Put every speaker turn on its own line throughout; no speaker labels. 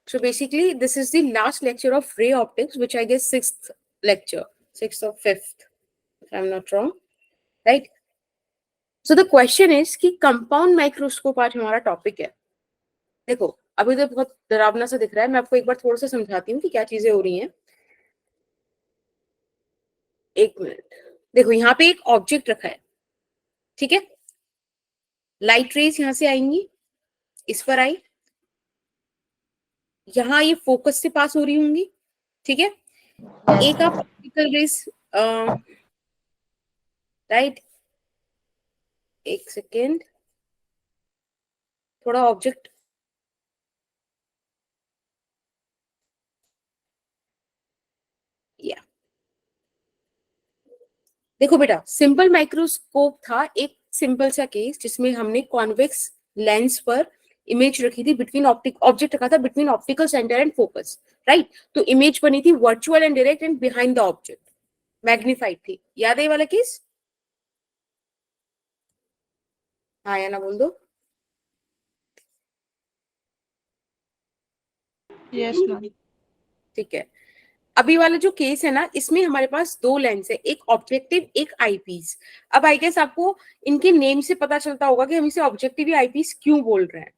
So basically, this is the last lecture of ray optics, which I guess sixth lecture, sixth or fifth, if I'm not wrong, right? So the question is कि compound microscope आज हमारा topic है. देखो अभी तो बहुत डरावना सा दिख रहा है, मैं आपको एक बार थोड़ा सा समझाती हूँ कि क्या चीजें हो रही हैं. एक मिनट. देखो यहाँ पे एक ऑब्जेक्ट रखा है, ठीक है. लाइट रेज यहाँ से आएंगी, इस पर आई, यहाँ ये फोकस से पास हो रही होंगी, ठीक है. एक आप ऑप्टिकल रेज, राइट, एक सेकेंड, थोड़ा ऑब्जेक्ट या देखो बेटा, सिंपल माइक्रोस्कोप था एक सिंपल सा केस जिसमें हमने कॉन्वेक्स लेंस पर इमेज रखी थी, बिटवीन ऑब्जेक्ट रखा था between optical centre and focus, right. तो इमेज बनी थी virtual and direct and behind the object magnified थी. याद है ये वाला केस? हाँ या ना बोल दो.
Yes ma'am.
ठीक है. अभी वाला जो केस है ना, इसमें हमारे पास दो लेंस है, एक ऑब्जेक्टिव एक आईपीस. अब आई गेस आपको इनके नेम से पता चलता होगा कि हम इसे ऑब्जेक्टिव या आईपीस क्यों बोल रहे हैं.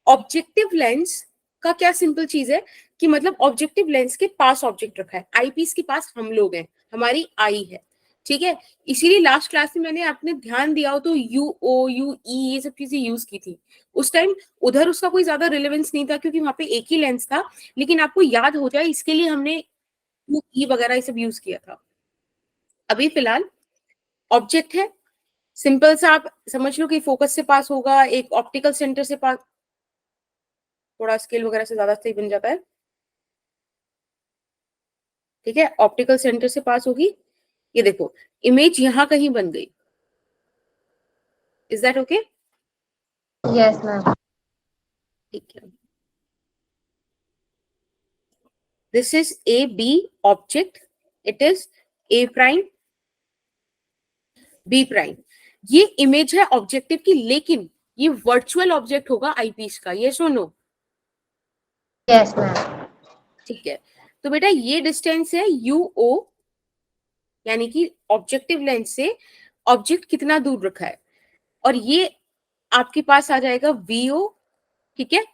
ऑब्जेक्टिव लेंस का क्या सिंपल चीज है कि मतलब ऑब्जेक्टिव लेंस के पास ऑब्जेक्ट रखा है, आईपीस के पास हम लोग हैं, हमारी आई है, ठीक है. इसीलिए लास्ट क्लास में मैंने आपने ध्यान दिया हो तो यू ओ यू ई ये सब चीजें यूज की थी. उस टाइम उधर उसका कोई ज्यादा रिलेवेंस नहीं था क्योंकि वहां पे एक ही लेंस था, लेकिन आपको याद हो जाए इसके लिए हमने यू ई वगैरह ये सब यूज किया था. अभी फिलहाल ऑब्जेक्ट है, सिंपल सा आप समझ लो कि फोकस से पास होगा, एक ऑप्टिकल सेंटर से पास, थोड़ा स्केल वगैरह से ज्यादा सही बन जाता है, ठीक है. ऑप्टिकल सेंटर से पास होगी, ये देखो इमेज यहां कहीं बन गई. Is that okay?
Yes ma'am.
ठीक है. This is A B object, it is A prime B prime. ये इमेज है ऑब्जेक्टिव की, लेकिन ये वर्चुअल ऑब्जेक्ट होगा आईपीस का. ये सुनो.
Yes ma'am.
ठीक है. तो बेटा ये डिस्टेंस है यू ओ, यानी कि ऑब्जेक्टिव लेंस से ऑब्जेक्ट कितना दूर रखा है, और ये आपके पास आ जाएगा वीओ, ठीक है.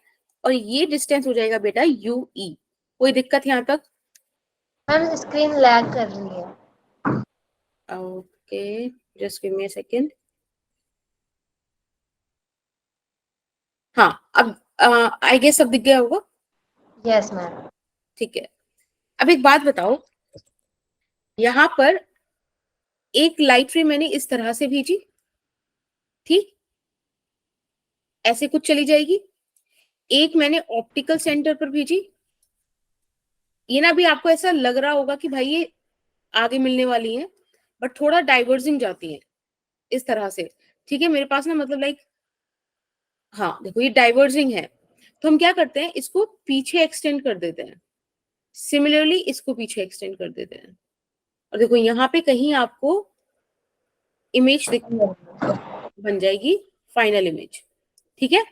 और ये डिस्टेंस हो जाएगा बेटा यू ई. कोई दिक्कत यहां तक?
मैम स्क्रीन लैग कर रही है.
Okay, just give me a second. हाँ, अब आई गेस अब दिख गया होगा.
Yes ma'am.
ठीक है. अब एक बात बताओ, यहां पर एक लाइट रे मैंने इस तरह से भेजी, ठीक, ऐसे कुछ चली जाएगी. एक मैंने ऑप्टिकल सेंटर पर भेजी, ये ना भी आपको ऐसा लग रहा होगा कि भाई ये आगे मिलने वाली है, बट थोड़ा डाइवर्जिंग जाती है इस तरह से, ठीक है. मेरे पास ना मतलब लाइक, हाँ देखो ये डाइवर्जिंग है, तो हम क्या करते हैं, इसको पीछे एक्सटेंड कर देते हैं, सिमिलरली इसको पीछे एक्सटेंड कर देते हैं, और देखो यहाँ पे कहीं आपको इमेज बन जाएगी, फाइनल इमेज, ठीक है.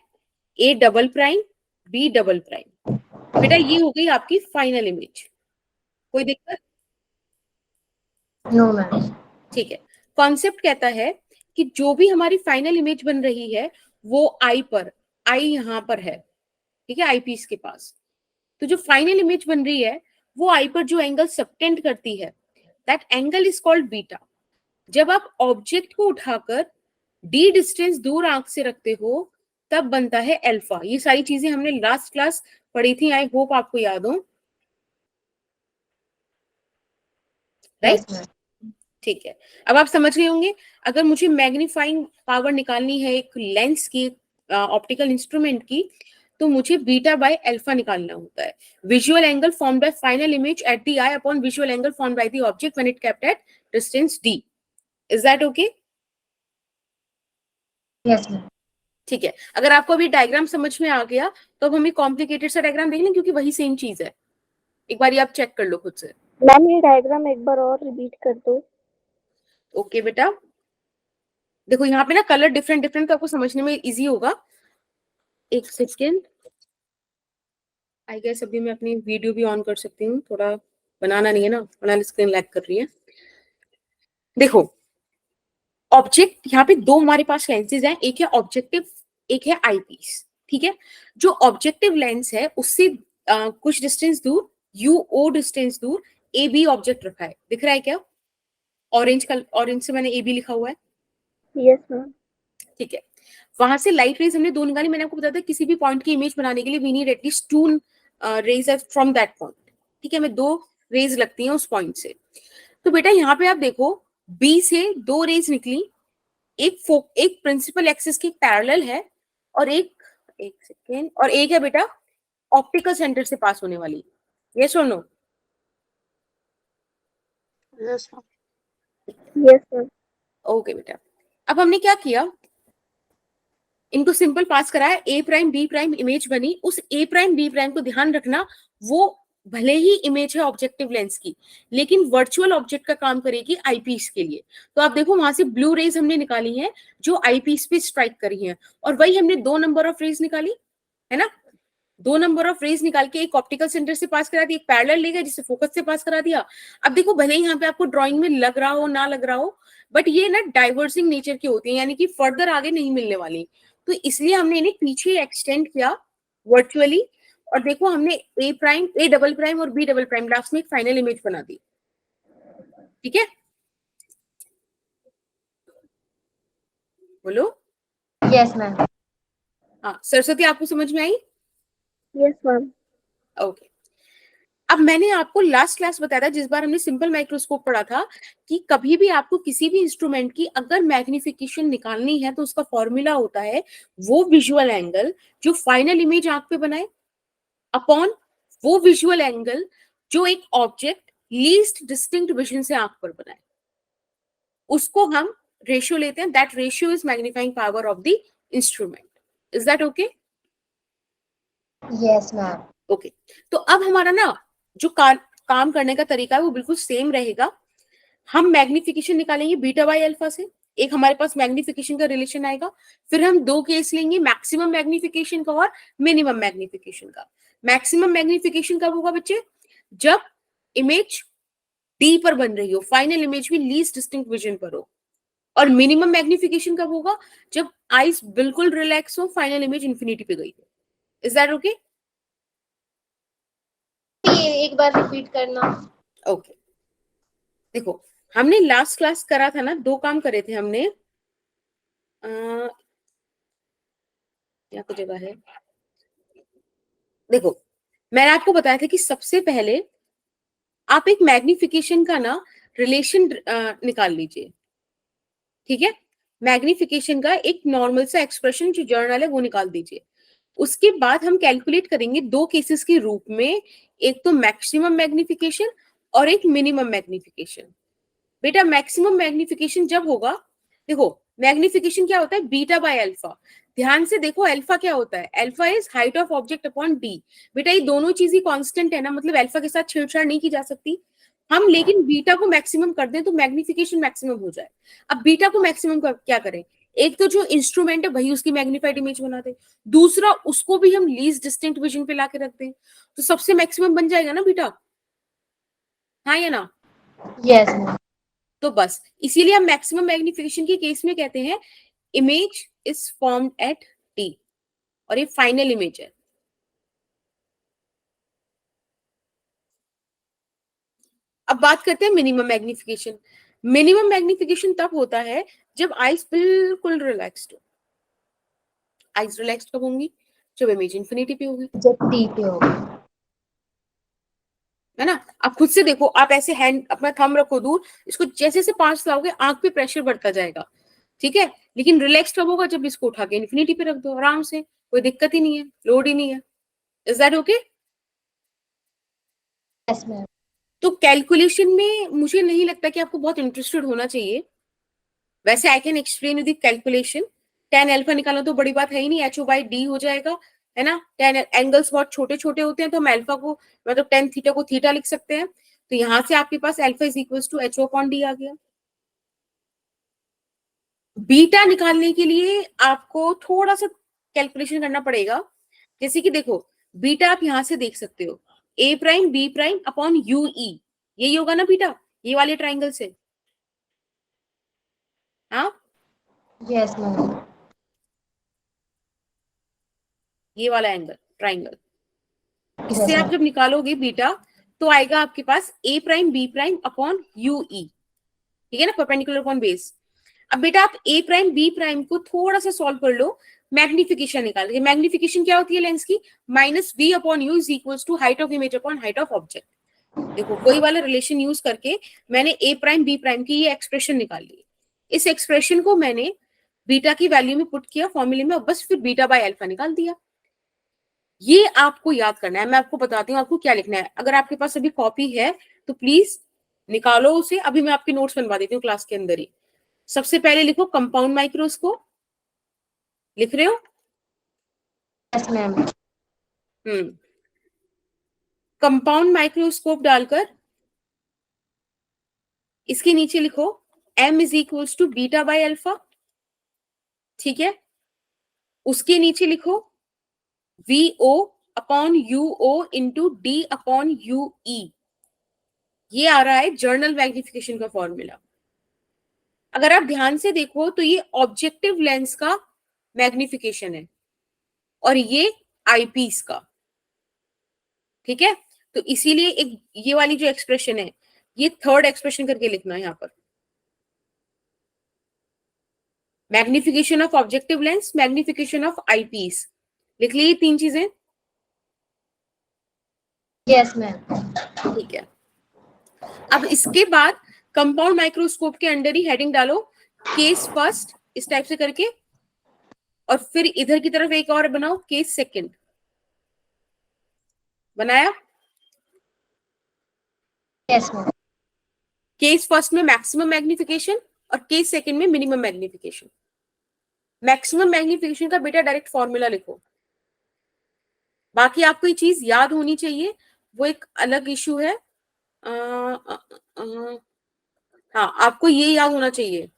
A double prime B double prime, बेटा ये हो गई आपकी फाइनल इमेज. कोई दिक्कत?
No ma'am.
ठीक है. कॉन्सेप्ट कहता है कि जो भी हमारी फाइनल इमेज बन रही है वो आई पर, आई यहां पर है, ठीक है, आई पीस के पास. तो जो फाइनल इमेज बन रही है वो आई पर जो एंगल सबटेंड करती है, that angle is called beta. जब आप ऑब्जेक्ट को उठाकर डी डिस्टेंस दूर आंख से रखते हो तब बनता है अल्फा. ये सारी चीजें हमने लास्ट क्लास पढ़ी थी, आई होप आपको याद हो, राइट?
Yes ma'am.
ठीक है. अब आप समझ गए होंगे, अगर मुझे मैग्नीफाइंग पावर निकालनी है एक लेंस की, ऑप्टिकल इंस्ट्रूमेंट की, तो मुझे बीटा बाय अल्फा निकालना होता है. Visual angle formed by final image at the I upon visual angle formed by the object when it kept at distance D. Is that okay?
Yes ma'am.
ठीक है. अगर आपको अभी डायग्राम समझ में आ गया तो अब हमें कॉम्प्लिकेटेड सा डायग्राम देख लें, क्योंकि वही सेम चीज है. एक बार आप चेक कर लो खुद से.
मैम ये डायग्राम एक बार और रिपीट कर दो.
ओके बेटा, देखो यहाँ पे ना कलर डिफरेंट डिफरेंट, तो आपको समझने में इजी होगा. एक सेकेंड. आई गेस अभी मैं अपनी वीडियो भी ऑन कर सकती हूँ, थोड़ा बनाना नहीं है ना, वरना स्क्रीन लैग कर रही है। देखो ऑब्जेक्ट, यहाँ पे दो हमारे पास लेंसेज हैं, एक है ऑब्जेक्टिव, एक है आईपीस। ठीक है, जो ऑब्जेक्टिव लेंस है उससे कुछ डिस्टेंस दूर, यूओ डिस्टेंस दूर ए बी ऑब्जेक्ट रखा है, दिख रहा है क्या? ऑरेंज से मैंने ए बी लिखा हुआ है।
Yes ma'am.
ठीक है, वहां से लाइट रेज हमने दो निकाली। मैंने आपको बताया था किसी भी पॉइंट की इमेज बनाने के लिए we need at least two rays from that point. ठीक है, मैं दो रेज लगती हैं उस पॉइंट से। तो बेटा यहाँ पे आप देखो बी से दो रेज निकली, एक प्रिंसिपल एक्सिस के पैरेलल है और एक सेकेंड, और एक है बेटा ऑप्टिकल सेंटर से पास होने वाली। यस और नो?
Yes ma'am.
ओके बेटा, अब हमने क्या किया, इनको सिंपल पास कराया, ए प्राइम बी प्राइम इमेज बनी। उस ए प्राइम बी प्राइम को ध्यान रखना, वो भले ही इमेज है ऑब्जेक्टिव लेंस की, लेकिन वर्चुअल ऑब्जेक्ट का काम करेगी आईपीस के लिए। तो आप देखो वहां से ब्लू रेज हमने निकाली हैं जो आईपीस पे स्ट्राइक करी हैं, और वही हमने दो नंबर ऑफ रेज निकाली है ना, दो नंबर ऑफ रेज निकाल के एक ऑप्टिकल सेंटर से पास करा दी, एक पैरेलल ले गए जिसे फोकस से पास करा दिया। अब देखो भले ही यहाँ पे आपको ड्राइंग में लग रहा हो ना लग रहा हो, बट ये ना डाइवर्सिंग नेचर की होती है, यानी कि फर्दर आगे नहीं मिलने वाली। तो इसलिए हमने इन्हें पीछे एक्सटेंड किया वर्चुअली, और देखो हमने ए प्राइम, ए डबल प्राइम और बी डबल प्राइम लास्ट में एक फाइनल इमेज बना दी। ठीक है, बोलो।
Yes ma'am.
हाँ सरस्वती, आपको समझ में आई?
Yes ma'am.
ओके, अब मैंने आपको लास्ट क्लास बताया था जिस बार हमने सिंपल माइक्रोस्कोप पढ़ा था, कि कभी भी आपको किसी भी इंस्ट्रूमेंट की अगर मैग्निफिकेशन निकालनी है तो उसका फॉर्मूला होता है वो विजुअल एंगल जो फाइनल इमेज आंख पे बनाए अपॉन वो विजुअल एंगल जो एक ऑब्जेक्ट लीस्ट डिस्टिंक्ट विजन से आंख पर बनाए, उसको हम रेशियो लेते हैं। That ratio is magnifying power of the instrument. Is that okay?
Yes ma'am.
Okay, तो अब हमारा ना जो काम करने का तरीका है वो बिल्कुल सेम रहेगा। हम मैग्निफिकेशन निकालेंगे बीटा बाई अल्फा से, एक हमारे पास मैग्निफिकेशन का रिलेशन आएगा। फिर हम दो केस लेंगे, मैक्सिमम मैग्निफिकेशन का और मिनिमम मैग्निफिकेशन का। मैक्सिमम मैग्निफिकेशन कब होगा बच्चे? जब इमेज डी पर बन रही हो, फाइनल इमेज भी लीस्ट डिस्टिंक्ट विजन पर हो। और मिनिमम मैग्निफिकेशन कब होगा? जब आईज बिल्कुल रिलैक्स हो, फाइनल इमेज इंफिनिटी पे गई हो। Is that okay?
ये एक बार रिपीट करना।
ओके, देखो हमने लास्ट क्लास करा था ना, दो काम करे थे हमने। यहाँ पे जगह है, देखो मैंने आपको बताया था कि सबसे पहले आप एक मैग्निफिकेशन का ना रिलेशन निकाल लीजिए। ठीक है, मैग्निफिकेशन का एक नॉर्मल सा एक्सप्रेशन जो जर्नल है वो निकाल दीजिए। उसके बाद हम कैलकुलेट करेंगे दो केसेस के रूप में, एक तो मैक्सिमम मैग्निफिकेशन और एक मिनिमम मैग्निफिकेशन। बेटा मैक्सिमम मैग्निफिकेशन जब होगा, देखो मैग्निफिकेशन क्या होता है? Beta by alpha. ध्यान से देखो अल्फा क्या होता है? Alpha is height of object upon D. बेटा ये दोनों चीज ही कांस्टेंट है ना, मतलब अल्फा के साथ छेड़छाड़ नहीं की जा सकती। हम लेकिन बीटा को मैक्सिमम कर दें तो मैग्निफिकेशन मैक्सिमम हो जाए। अब बीटा को मैक्सिमम क्या करें? एक तो जो इंस्ट्रूमेंट है वही उसकी मैग्नीफाइड इमेज बना दे, दूसरा उसको भी हम लीस्ट डिस्टिंक्ट विजन पे लाके रख दें, तो सबसे मैक्सिमम बन जाएगा ना बीटा। हाँ या ना?
Yes ma'am.
तो बस इसीलिए हम मैक्सिमम मैग्निफिकेशन के केस में कहते हैं image is formed at D, और ये फाइनल इमेज है। अब बात करते हैं मिनिमम मैग्निफिकेशन। मिनिमम मैग्निफिकेशन तब होता है जब आइज बिल्कुल रिलैक्स्ड हो। आइज रिलैक्स्ड कब होंगी? जब इमेज इंफिनिटी पे होगी,
जब टी पे होगा।
है ना। आप खुद से देखो, आप ऐसे हैंड अपना थंब रखो दूर, इसको जैसे जैसे पास लाओगे आंख पे प्रेशर बढ़ता जाएगा। ठीक है, लेकिन रिलैक्स कब होगा? जब इसको उठा के इन्फिनिटी पे रख दो आराम से, कोई दिक्कत ही नहीं है, लोड ही नहीं है। Is that okay?
Yes ma'am.
तो कैलकुलेशन में मुझे नहीं लगता कि आपको बहुत इंटरेस्टेड होना चाहिए। वैसे I can explain you the calculation. Tan alpha निकालना तो बड़ी बात है ही नहीं, एच ओ बाई डी हो जाएगा, है ना। टेन एंगल्स बहुत छोटे छोटे होते हैं तो हम अल्फा को, मतलब टेन थीटा को थीटा लिख सकते हैं। तो यहां से आपके पास alpha is equal to H O upon D आ गया। बीटा निकालने के लिए आपको थोड़ा सा कैलकुलेशन करना पड़ेगा। जैसे कि देखो बीटा आप यहां से देख सकते हो, A prime B prime upon U E, यही होगा ना बीटा, ये वाले ट्राइंगल से। हाँ,
यस मैम।
ये वाला एंगल ट्राइंगल, इससे
यस
आप
मैम।
जब निकालोगे बीटा तो आएगा आपके पास A prime B prime upon U E, ठीक है ना, परपेंडिकुलर अपॉन बेस। अब बेटा आप ए प्राइम बी प्राइम को थोड़ा सा सॉल्व कर लो, मैग्निफिकेशन निकाल के। मैग्निफिकेशन क्या होती है लेंस की, minus V upon U is equal to height of image upon height of object. देखो वही वाला रिलेशन यूज करके मैंने ए प्राइम बी प्राइम की ये एक्सप्रेशन निकाल ली। इस एक्सप्रेशन को मैंने बीटा की वैल्यू में पुट किया फॉर्मूले में, और बस फिर बीटा बाय अल्फा निकाल दिया। ये आपको याद करना है। मैं आपको बताती हूँ आपको क्या लिखना है। अगर आपके पास अभी कॉपी है तो प्लीज निकालो उसे, अभी मैं आपके नोट्स बनवा देती हूँ क्लास के अंदर ही। सबसे पहले लिखो कंपाउंड माइक्रोस्कोप, लिख रहे हो?
Yes ma'am.
कंपाउंड माइक्रोस्कोप डालकर इसके नीचे लिखो m is equals to beta by alpha, ठीक है। उसके नीचे लिखो VO upon UO into D upon UE, ये आ रहा है जर्नल मैग्निफिकेशन का फॉर्मूला। अगर आप ध्यान से देखो तो ये ऑब्जेक्टिव लेंस का मैग्निफिकेशन है और ये आईपीस का, ठीक है। तो इसीलिए एक ये वाली जो एक्सप्रेशन है ये थर्ड एक्सप्रेशन करके लिखना है यहाँ पर, magnification of objective lens, magnification of eyepiece, लिख ली ये तीन चीजें,
यस मैम।
ठीक है। अब इसके बाद कंपाउंड माइक्रोस्कोप के अंडर ही हेडिंग डालो केस फर्स्ट, इस टाइप से करके, और फिर इधर की तरफ एक और बनाओ केस सेकंड। बनाया?
Yes ma'am.
केस फर्स्ट में मैक्सिमम मैग्निफिकेशन और केस सेकंड में मिनिमम मैग्निफिकेशन। मैक्सिमम मैग्निफिकेशन का बेटा डायरेक्ट फॉर्मूला लिखो, बाकी आपको ये चीज याद होनी चाहिए, वो एक अलग इशू है। हाँ, आपको ये याद होना चाहिए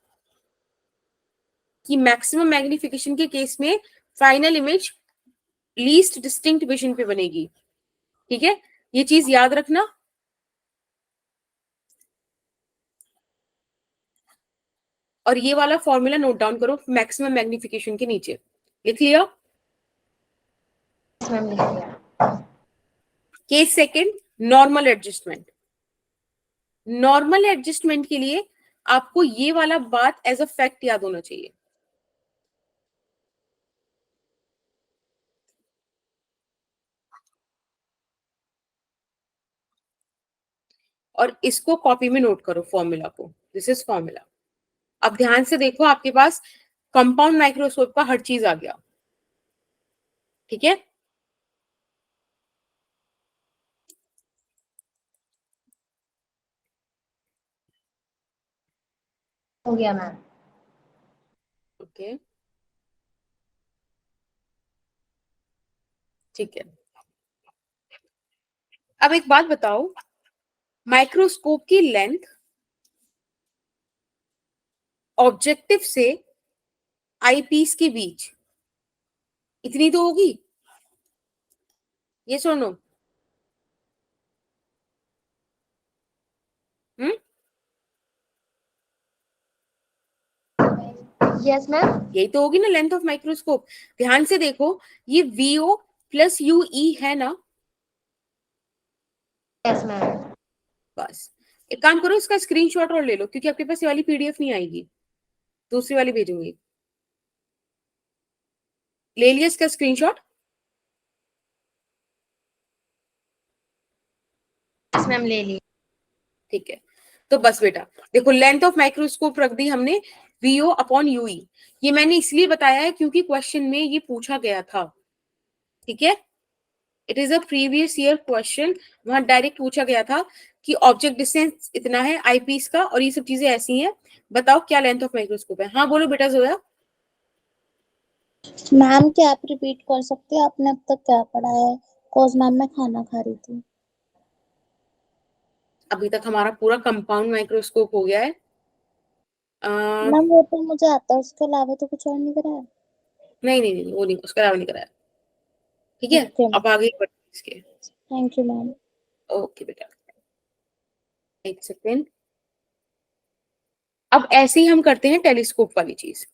कि मैक्सिमम मैग्निफिकेशन के केस में final image least distinct vision पे बनेगी, ठीक है, ये चीज याद रखना। और ये वाला फॉर्मूला नोट डाउन करो मैक्सिमम मैग्निफिकेशन के नीचे, लिख लिया?
यस मैम, लिख लिया।
Case second normal adjustment. Normal adjustment के लिए आपको ये वाला बात एज अ फैक्ट याद होना चाहिए। और इसको कॉपी में नोट करो फॉर्मूला को, दिस इज फॉर्मूला। अब ध्यान से देखो आपके पास कंपाउंड माइक्रोस्कोप का हर चीज आ गया, ठीक है।
हो गया मैम।
ओके, ठीक है। अब एक बात बताओ, माइक्रोस्कोप की लेंथ ऑब्जेक्टिव से आईपीस के बीच इतनी तो होगी, ये सुनो।
Yes ma'am.
यही तो होगी ना लेंथ ऑफ माइक्रोस्कोप। ध्यान से देखो, ये VO प्लस UE है ना,
यस मैम।
बस एक काम करो, इसका स्क्रीनशॉट और ले लो, क्योंकि आपके पास ये वाली PDF नहीं आएगी, दूसरी वाली भेजूंगी। ले लिया इसका स्क्रीनशॉट?
यस मैम, ले ली।
ठीक है, तो बस बेटा देखो, लेंथ ऑफ माइक्रोस्कोप रख दी हमने VO अपॉन UE। ये मैंने इसलिए बताया है क्योंकि क्वेश्चन में ये पूछा गया था, ठीक है। It is a previous year question, वहां डायरेक्ट पूछा गया था कि ऑब्जेक्ट डिस्टेंस इतना है आईपीस का और ये सब चीजें ऐसी हैं, बताओ क्या लेंथ ऑफ माइक्रोस्कोप है। हाँ बोलो बेटा जोया।
मैम क्या आप रिपीट कर सकते हैं, आपने अब तक क्या पढ़ा है? कोज मैम मैं खाना खा रही थी।
अभी तक हमारा पूरा कंपाउंड माइक्रोस्कोप हो गया है।
मैम वो तो मुझे आता है, उसके अलावा तो कुछ और नहीं करा है।
नहीं नहीं नहीं, वो नहीं, उसका अलावा नहीं कराया। ठीक है,
Okay,
अब आगे बढ़ते इसके।
Thank you ma'am.
ओके बेटा, एक सेकेंड। अब ऐसे ही हम करते हैं टेलीस्कोप वाली चीज।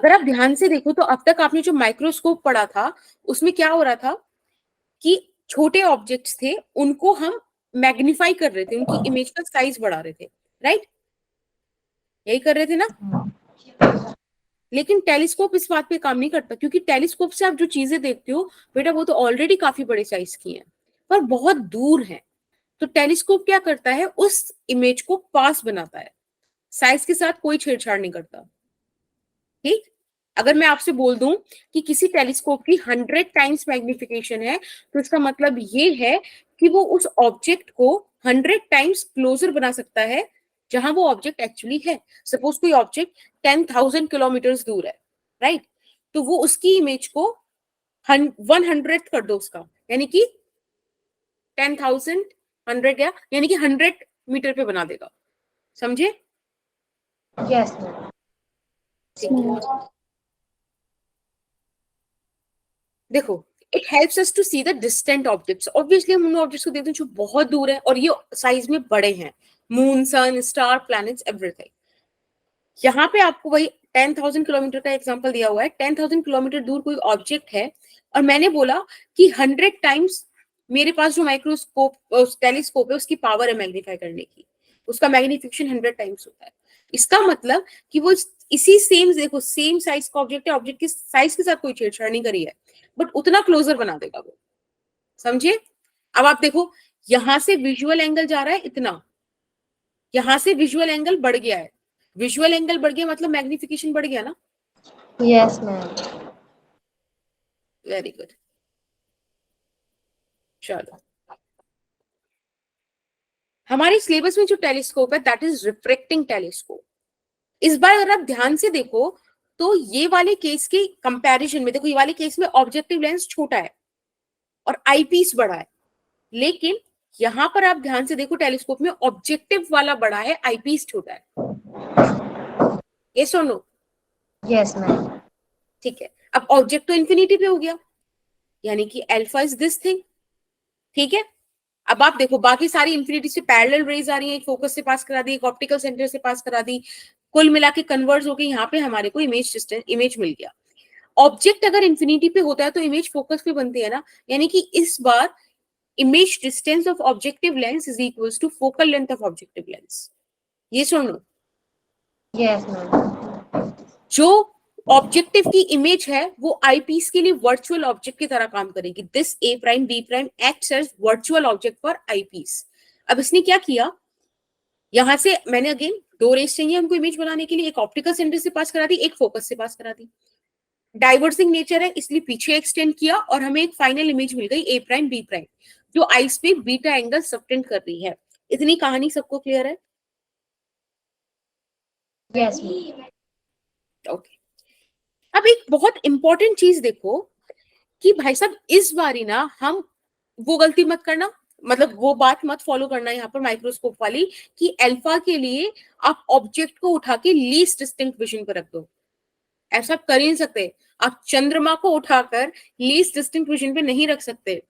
अगर आप ध्यान से देखो तो अब तक आपने जो माइक्रोस्कोप पढ़ा था उसमें क्या हो रहा था कि छोटे ऑब्जेक्ट्स थे उनको हम मैग्नीफाई कर रहे थे, उनकी इमेज का साइज बढ़ा रहे थे, राइट? यही कर रहे थे ना? लेकिन टेलीस्कोप इस बात पे काम नहीं करता, क्योंकि टेलीस्कोप से आप जो चीजें देखते हो बेटा वो तो ऑलरेडी काफी बड़े साइज की हैं पर बहुत दूर है। तो टेलीस्कोप क्या करता है, उस इमेज को पास बनाता है, साइज के साथ कोई छेड़छाड़ नहीं करता। ठीक, अगर मैं आपसे बोल दूं कि किसी टेलीस्कोप की 100 टाइम्स मैग्निफिकेशन है तो इसका मतलब ये है कि वो उस ऑब्जेक्ट को 100 टाइम्स क्लोजर बना सकता है जहां वो ऑब्जेक्ट एक्चुअली है। सपोज कोई ऑब्जेक्ट 10,000 किलोमीटर दूर है, राइट? तो वो उसकी इमेज को 100 कर दो उसका, यानी कि 10,000 100 या यानी कि 100 मीटर पे बना देगा। समझे?
Yes ma'am.
ठीक है, देखो it helps us to see the distant objects. Obviously हम उन ऑब्जेक्ट्स को देखते हैं जो बहुत दूर है और ये साइज में बड़े हैं, मून, सन, स्टार, प्लैनेट्स, एवरीथिंग। यहाँ पे आपको वही 10,000 किलोमीटर का एग्जांपल दिया हुआ है। 10,000 किलोमीटर दूर कोई ऑब्जेक्ट है और मैंने बोला कि 100 टाइम्स मेरे पास जो माइक्रोस्कोप टेलीस्कोप है उसकी पावर है मैग्नीफाई करने की, उसका मैग्निफिकेशन 100 टाइम्स होता है। इसका मतलब कि वो इसी सेम, देखो सेम साइज का ऑब्जेक्ट है, ऑब्जेक्ट के साइज के साथ कोई छेड़छाड़ नहीं करी है, बट उतना क्लोजर बना देगा वो। समझे? अब आप देखो यहां से विजुअल एंगल जा रहा है इतना, यहां से विजुअल एंगल बढ़ गया है, विजुअल एंगल बढ़ गया मतलब मैग्निफिकेशन बढ़ गया ना?
Yes ma'am.
Very good. चलो, हमारे सिलेबस में जो टेलीस्कोप है दैट इज रिफ्रैक्टिंग टेलीस्कोप। इस बार अगर आप ध्यान से देखो तो ये वाले केस के कंपैरिजन में देखो, ये वाले केस में ऑब्जेक्टिव लेंस छोटा है और आईपीस बड़ा है, लेकिन यहां पर आप ध्यान से देखो टेलीस्कोप में ऑब्जेक्टिव वाला बड़ा है, आईपीस छोटा है। ये सुनो,
यस मैम।
ठीक है। अब ऑब्जेक्ट तो इंफिनिटी पे हो गया, यानी कि अल्फा इज दिस थिंग, ठीक है। अब आप देखो बाकी सारी इंफिनिटी से पैरेलल रेज आ रही है, एक फोकस से पास करा दी, एक ऑप्टिकल सेंटर से पास करा दी, कुल मिला के कन्वर्ज हो गई, यहाँ पे हमारे को इमेज डिस्टेंस, इमेज मिल गया। ऑब्जेक्ट अगर इंफिनिटी पे होता है तो इमेज फोकस पे बनती है ना, यानी कि इस बार image distance of objective lens is equals to focal length of objective lens. ये सुन लो,
यस मैम।
जो ऑब्जेक्टिव की इमेज है वो आईपीस के लिए वर्चुअल ऑब्जेक्ट की तरह काम करेगी। This A prime B prime acts as virtual object for eyepiece. अब इसने क्या किया, यहां से मैंने अगेन दो रेस चाहिए हमको इमेज बनाने के लिए, एक ऑप्टिकल सेंटर से पास करा दी, एक फोकस से पास करा दी। डाइवर्सिंग नेचर है इसलिए पीछे एक्सटेंड किया और हमें एक फाइनल इमेज मिल गई ए प्राइम बी प्राइम, जो आइस पे बीटा एंगल सबटेंड कर रही है। इतनी कहानी सबको क्लियर है?
Yes ma'am.
ओके। अब एक बहुत इंपॉर्टेंट चीज देखो कि भाई साहब इस बारी ना हम वो गलती मत करना, मतलब वो बात मत फॉलो करना यहाँ पर माइक्रोस्कोप वाली कि अल्फा के लिए आप ऑब्जेक्ट को उठा के लीस्ट डिस्टिंक्ट विजन पर रख दो। ऐसा कर ही नहीं सकते, आप चंद्रमा को उठाकर लीस्ट डिस्टिंक्ट विजन पे नहीं रख सकते,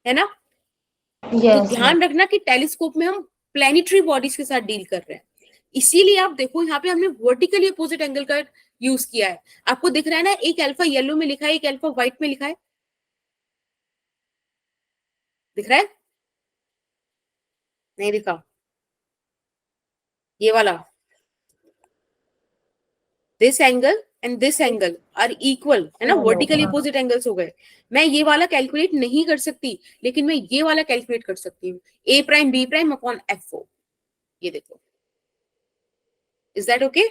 है ना? तो
यस मैम।
ध्यान रखना कि टेलीस्कोप में हम प्लैनेटरी बॉडीज के साथ डील कर रहे हैं, इसीलिए आप देखो यहाँ पे हमने वर्टिकली अपोजिट एंगल का यूज किया है। आपको दिख रहा है ना, एक अल्फा येलो में लिखा है, एक अल्फा व्हाइट में लिखा है, दिख रहा है? नहीं दिखा? ये वाला, this angle and this angle are equal, है ना, वर्टिकली अपोजिट एंगल्स हो गए। मैं ये वाला कैलकुलेट नहीं कर सकती, लेकिन मैं ये वाला कैलकुलेट कर सकती हूँ, A prime B prime upon F4। ये देखो, is that okay?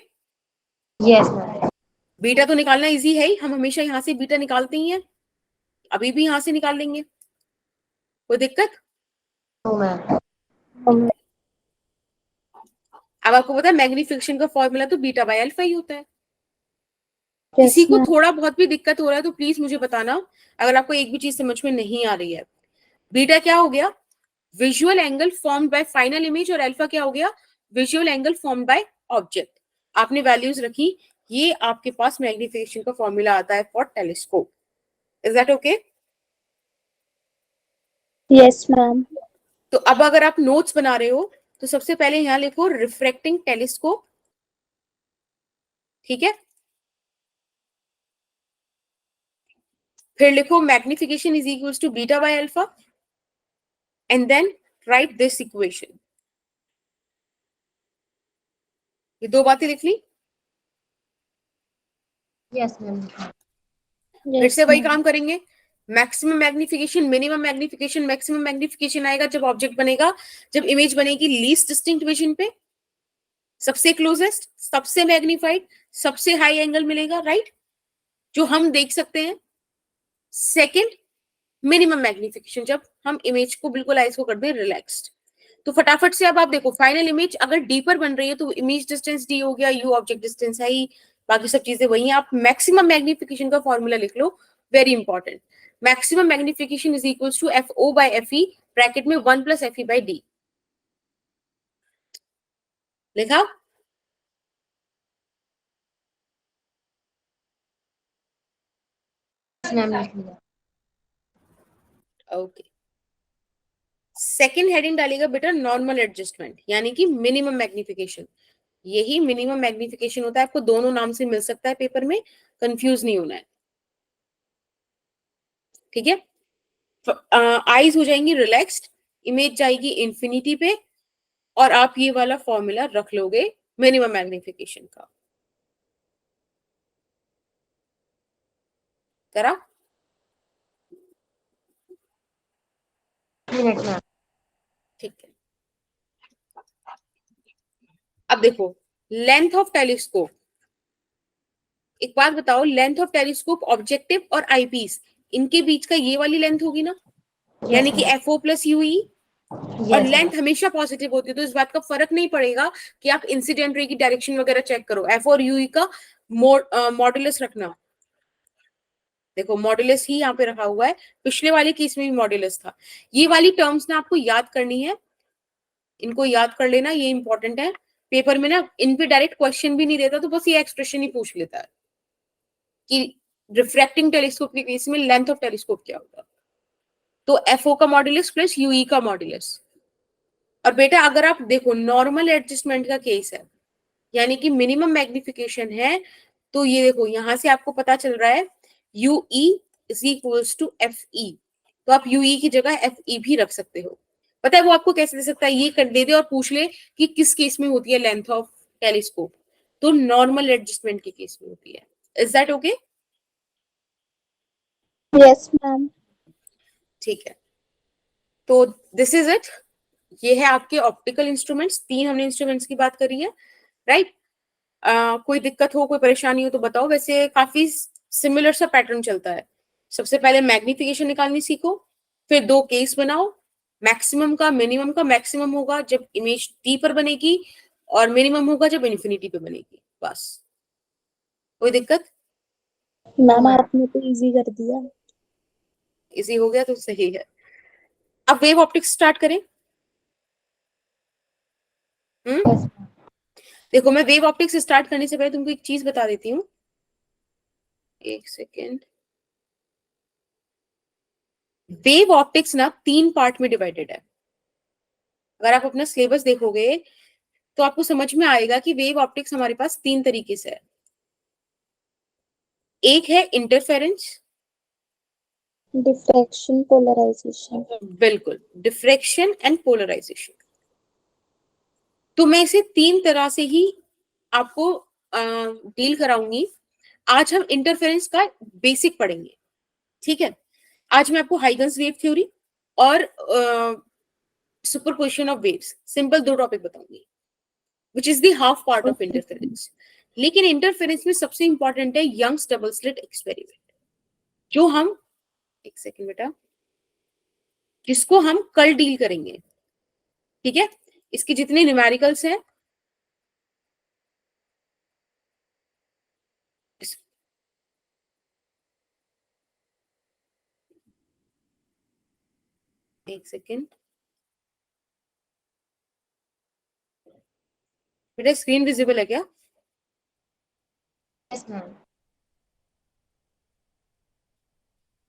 Yes ma'am.
Beta तो निकालना इजी है ही, हम हमेशा यहाँ से बीटा निकालते ही हैं, अभी भी यहाँ से निकाल लेंगे, कोई दिक्कत?
No ma'am.
अब आपको पता है मैग्निफिकेशन का फॉर्मूला तो बीटा बाय अल्फा ही होता है।
Yes,
किसी को
ma'am.
थोड़ा बहुत भी दिक्कत हो रहा है तो प्लीज मुझे बताना, अगर आपको एक भी चीज समझ में नहीं आ रही है। बीटा क्या हो गया, visual angle formed by final image, और अल्फा क्या हो गया, visual angle formed by object. आपने वैल्यूज रखी, ये आपके पास मैग्निफिकेशन का फॉर्मूला आता है for telescope. Is that okay?
Yes ma'am.
तो अब अगर आप नोट्स बना रहे हो तो सबसे पहले यहां लिखो रिफ्रैक्टिंग टेलीस्कोप, ठीक है? फिर लिखो magnification is equals to beta by alpha, and then write this equation. ये दो बातें लिख ली।
Yes ma'am.
फिर
यस
से वही
मैम।
काम करेंगे, maximum magnification, minimum magnification. Maximum magnification आएगा जब ऑब्जेक्ट बनेगा, जब इमेज बनेगी लीस्ट डिस्टिंक्ट विजन पे, सबसे क्लोजेस्ट, सबसे मैग्निफाइड, सबसे हाई एंगल मिलेगा, राइट, जो हम देख सकते हैं। सेकंड, मिनिमम मैग्निफिकेशन, जब हम इमेज को बिल्कुल आइज को कर दें रिलैक्स्ड। तो फटाफट से अब आप देखो, फाइनल इमेज अगर डीपर बन रही है तो इमेज डिस्टेंस डी हो गया, यू ऑब्जेक्ट डिस्टेंस है ही, बाकी सब चीजें वही हैं। आप मैक्सिमम मैग्निफिकेशन का फॉर्मूला लिख लो, very important. Maximum magnification is equals to F O by F E, bracket में 1 plus F E by D. लिखा?
मैम लिख लिया।
ओके। सेकेंड हेडिंग डालेगा बेटा नॉर्मल एडजस्टमेंट, यानी कि मिनिमम मैग्निफिकेशन। यही मिनिमम मैग्निफिकेशन होता है, आपको दोनों नाम से मिल सकता है पेपर में, कंफ्यूज नहीं होना है, ठीक है? आईज हो जाएंगी रिलैक्स्ड, इमेज जाएगी इंफिनिटी पे, और आप ये वाला फॉर्मूला रख लोगे मिनिमम मैग्निफिकेशन का। करा?
Minute ma'am.
ठीक है। अब देखो लेंथ ऑफ टेलीस्कोप। एक बात बताओ, लेंथ ऑफ टेलीस्कोप ऑब्जेक्टिव और आईपीस, इनके बीच का ये वाली लेंथ होगी ना, यानी
यस
कि F O plus UE.
Ma'am.
और
यस मैम।
लेंथ हमेशा पॉजिटिव होती है, तो इस बात का फर्क नहीं पड़ेगा कि आप इंसिडेंट रे की डायरेक्शन वगैरह चेक करो, एफ और यूई का मॉडुलस रखना। देखो मॉडुलस ही यहाँ पे रखा हुआ है, पिछले वाले केस में भी मॉडुलस था। ये वाली टर्म्स ना आपको याद करनी है, इनको याद कर लेना, ये इंपॉर्टेंट है। पेपर में ना इन पे डायरेक्ट क्वेश्चन भी नहीं देता, तो बस ये एक्सप्रेशन ही पूछ लेता है कि रिफ्रैक्टिंग टेलीस्कोप के केस में लेंथ ऑफ टेलीस्कोप क्या होगा। तो एफओ का मॉडुलस प्लस यूई का मॉडुलस। और बेटा अगर आप देखो नॉर्मल एडजस्टमेंट का केस है, यानी कि मिनिमम मैग्निफिकेशन है, तो ये देखो यहां से आपको पता चल रहा है U E is equals to F E, तो आप यू ई की जगह एफ ई भी रख सकते हो। पता है वो आपको कैसे दे सकता है, ये कर दे दे और पूछ ले कि किस केस में होती है लेंथ ऑफ टेलीस्कोप, तो नॉर्मल एडजस्टमेंट के केस में होती है। Is that okay?
Yes ma'am.
ठीक है, तो दिस इज इट। ये है आपके ऑप्टिकल इंस्ट्रूमेंट्स, तीन हमने इंस्ट्रूमेंट्स की बात करी है, राइट? कोई दिक्कत हो, कोई परेशानी हो तो बताओ। वैसे काफी सिमिलर सा पैटर्न चलता है। सबसे पहले मैग्निफिकेशन निकालनी सीखो, फिर दो केस बनाओ, मैक्सिमम का मिनिमम का। मैक्सिमम होगा जब इमेज टी पर बनेगी, और मिनिमम होगा जब इन्फिनिटी पे बनेगी, बस। कोई दिक्कत?
Ma'am
ma'am.
आपने तो इजी कर दिया।
इजी हो गया तो सही है। अब वेव ऑप्टिक्स स्टार्ट करें।
Yes ma'am.
देखो मैं वेव ऑप्टिक्स स्टार्ट करने से पहले तुमको एक चीज बता देती हूँ, एक सेकेंड। वेव ऑप्टिक्स ना तीन पार्ट में डिवाइडेड है। अगर आप अपना सिलेबस देखोगे तो आपको समझ में आएगा कि वेव ऑप्टिक्स हमारे पास तीन तरीके से है। एक है इंटरफेरेंस।
Diffraction, polarisation.
बिल्कुल, डिफ्रेक्शन एंड पोलराइजेशन। तो मैं इसे तीन तरह से ही आपको डील कराऊंगी। आज हम इंटरफेरेंस का बेसिक पढ़ेंगे, ठीक है? आज मैं आपको हाइगन्स वेव थ्योरी और सुपरपोजिशन ऑफ वेव्स, सिंपल दो टॉपिक बताऊंगी, which is the half part of interference. लेकिन इंटरफेरेंस में सबसे इंपॉर्टेंट है यंग्स डबल स्लिट एक्सपेरिमेंट, जो हम, एक सेकेंड बेटा, जिसको हम कल डील करेंगे, ठीक है? इसके जितने न्यूमेरिकल्स हैं, एक सेकेंड बेटा, स्क्रीन विजिबल है क्या?
Yes ma'am.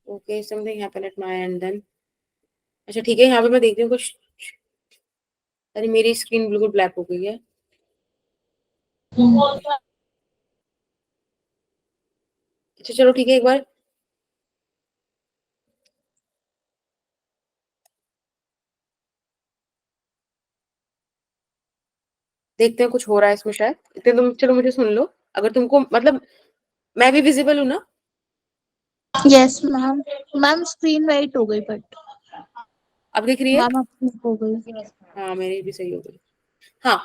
Okay, something happened at my end then. अच्छा ठीक है, यहाँ पे मैं देख रही हूँ कुछ। अरे मेरी स्क्रीन बिल्कुल ब्लैक हो गई है। अच्छा चलो ठीक है, एक बार देखते हैं कुछ हो रहा है इसमें शायद। इतने तुम चलो मुझे सुन लो, अगर तुमको मतलब मैं भी विजिबल हूँ ना?
Yes ma'am. Ma'am screen white हो गई बट
अब दिख रही है?
मैम आपकी हो गई।
Yes ma'am.
हाँ मेरी भी सही हो गई। हाँ,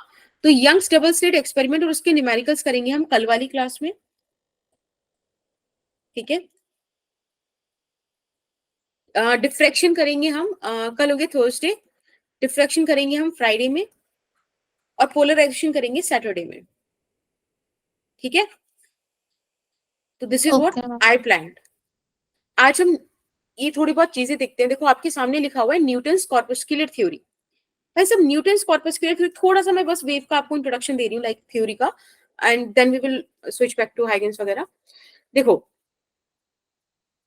तो यंग्स डबल स्लिट एक्सपेरिमेंट और उसके न्यूमेरिकल्स करेंगे हम कल वाली क्लास में, ठीक है? डिफ्रैक्शन करेंगे हम कल हो गया थर्सडे, डिफ्रैक्शन करेंगे हम फ्राइडे में, और पोलराइजेशन करेंगे सैटरडे में, ठीक है? तो this is what
okay ma'am.
I planned. आज हम ये थोड़ी बहुत चीजें देखते हैं। देखो आपके सामने लिखा हुआ है न्यूटन्स कॉर्पस्कुलर थ्योरी। भाई सब न्यूटन्स कॉर्पस्कुलर थ्योरी, थोड़ा सा मैं बस वेव का आपको इंट्रोडक्शन दे रही हूँ, लाइक थ्योरी का, and then we will switch back to Huygens वगैरह। देखो,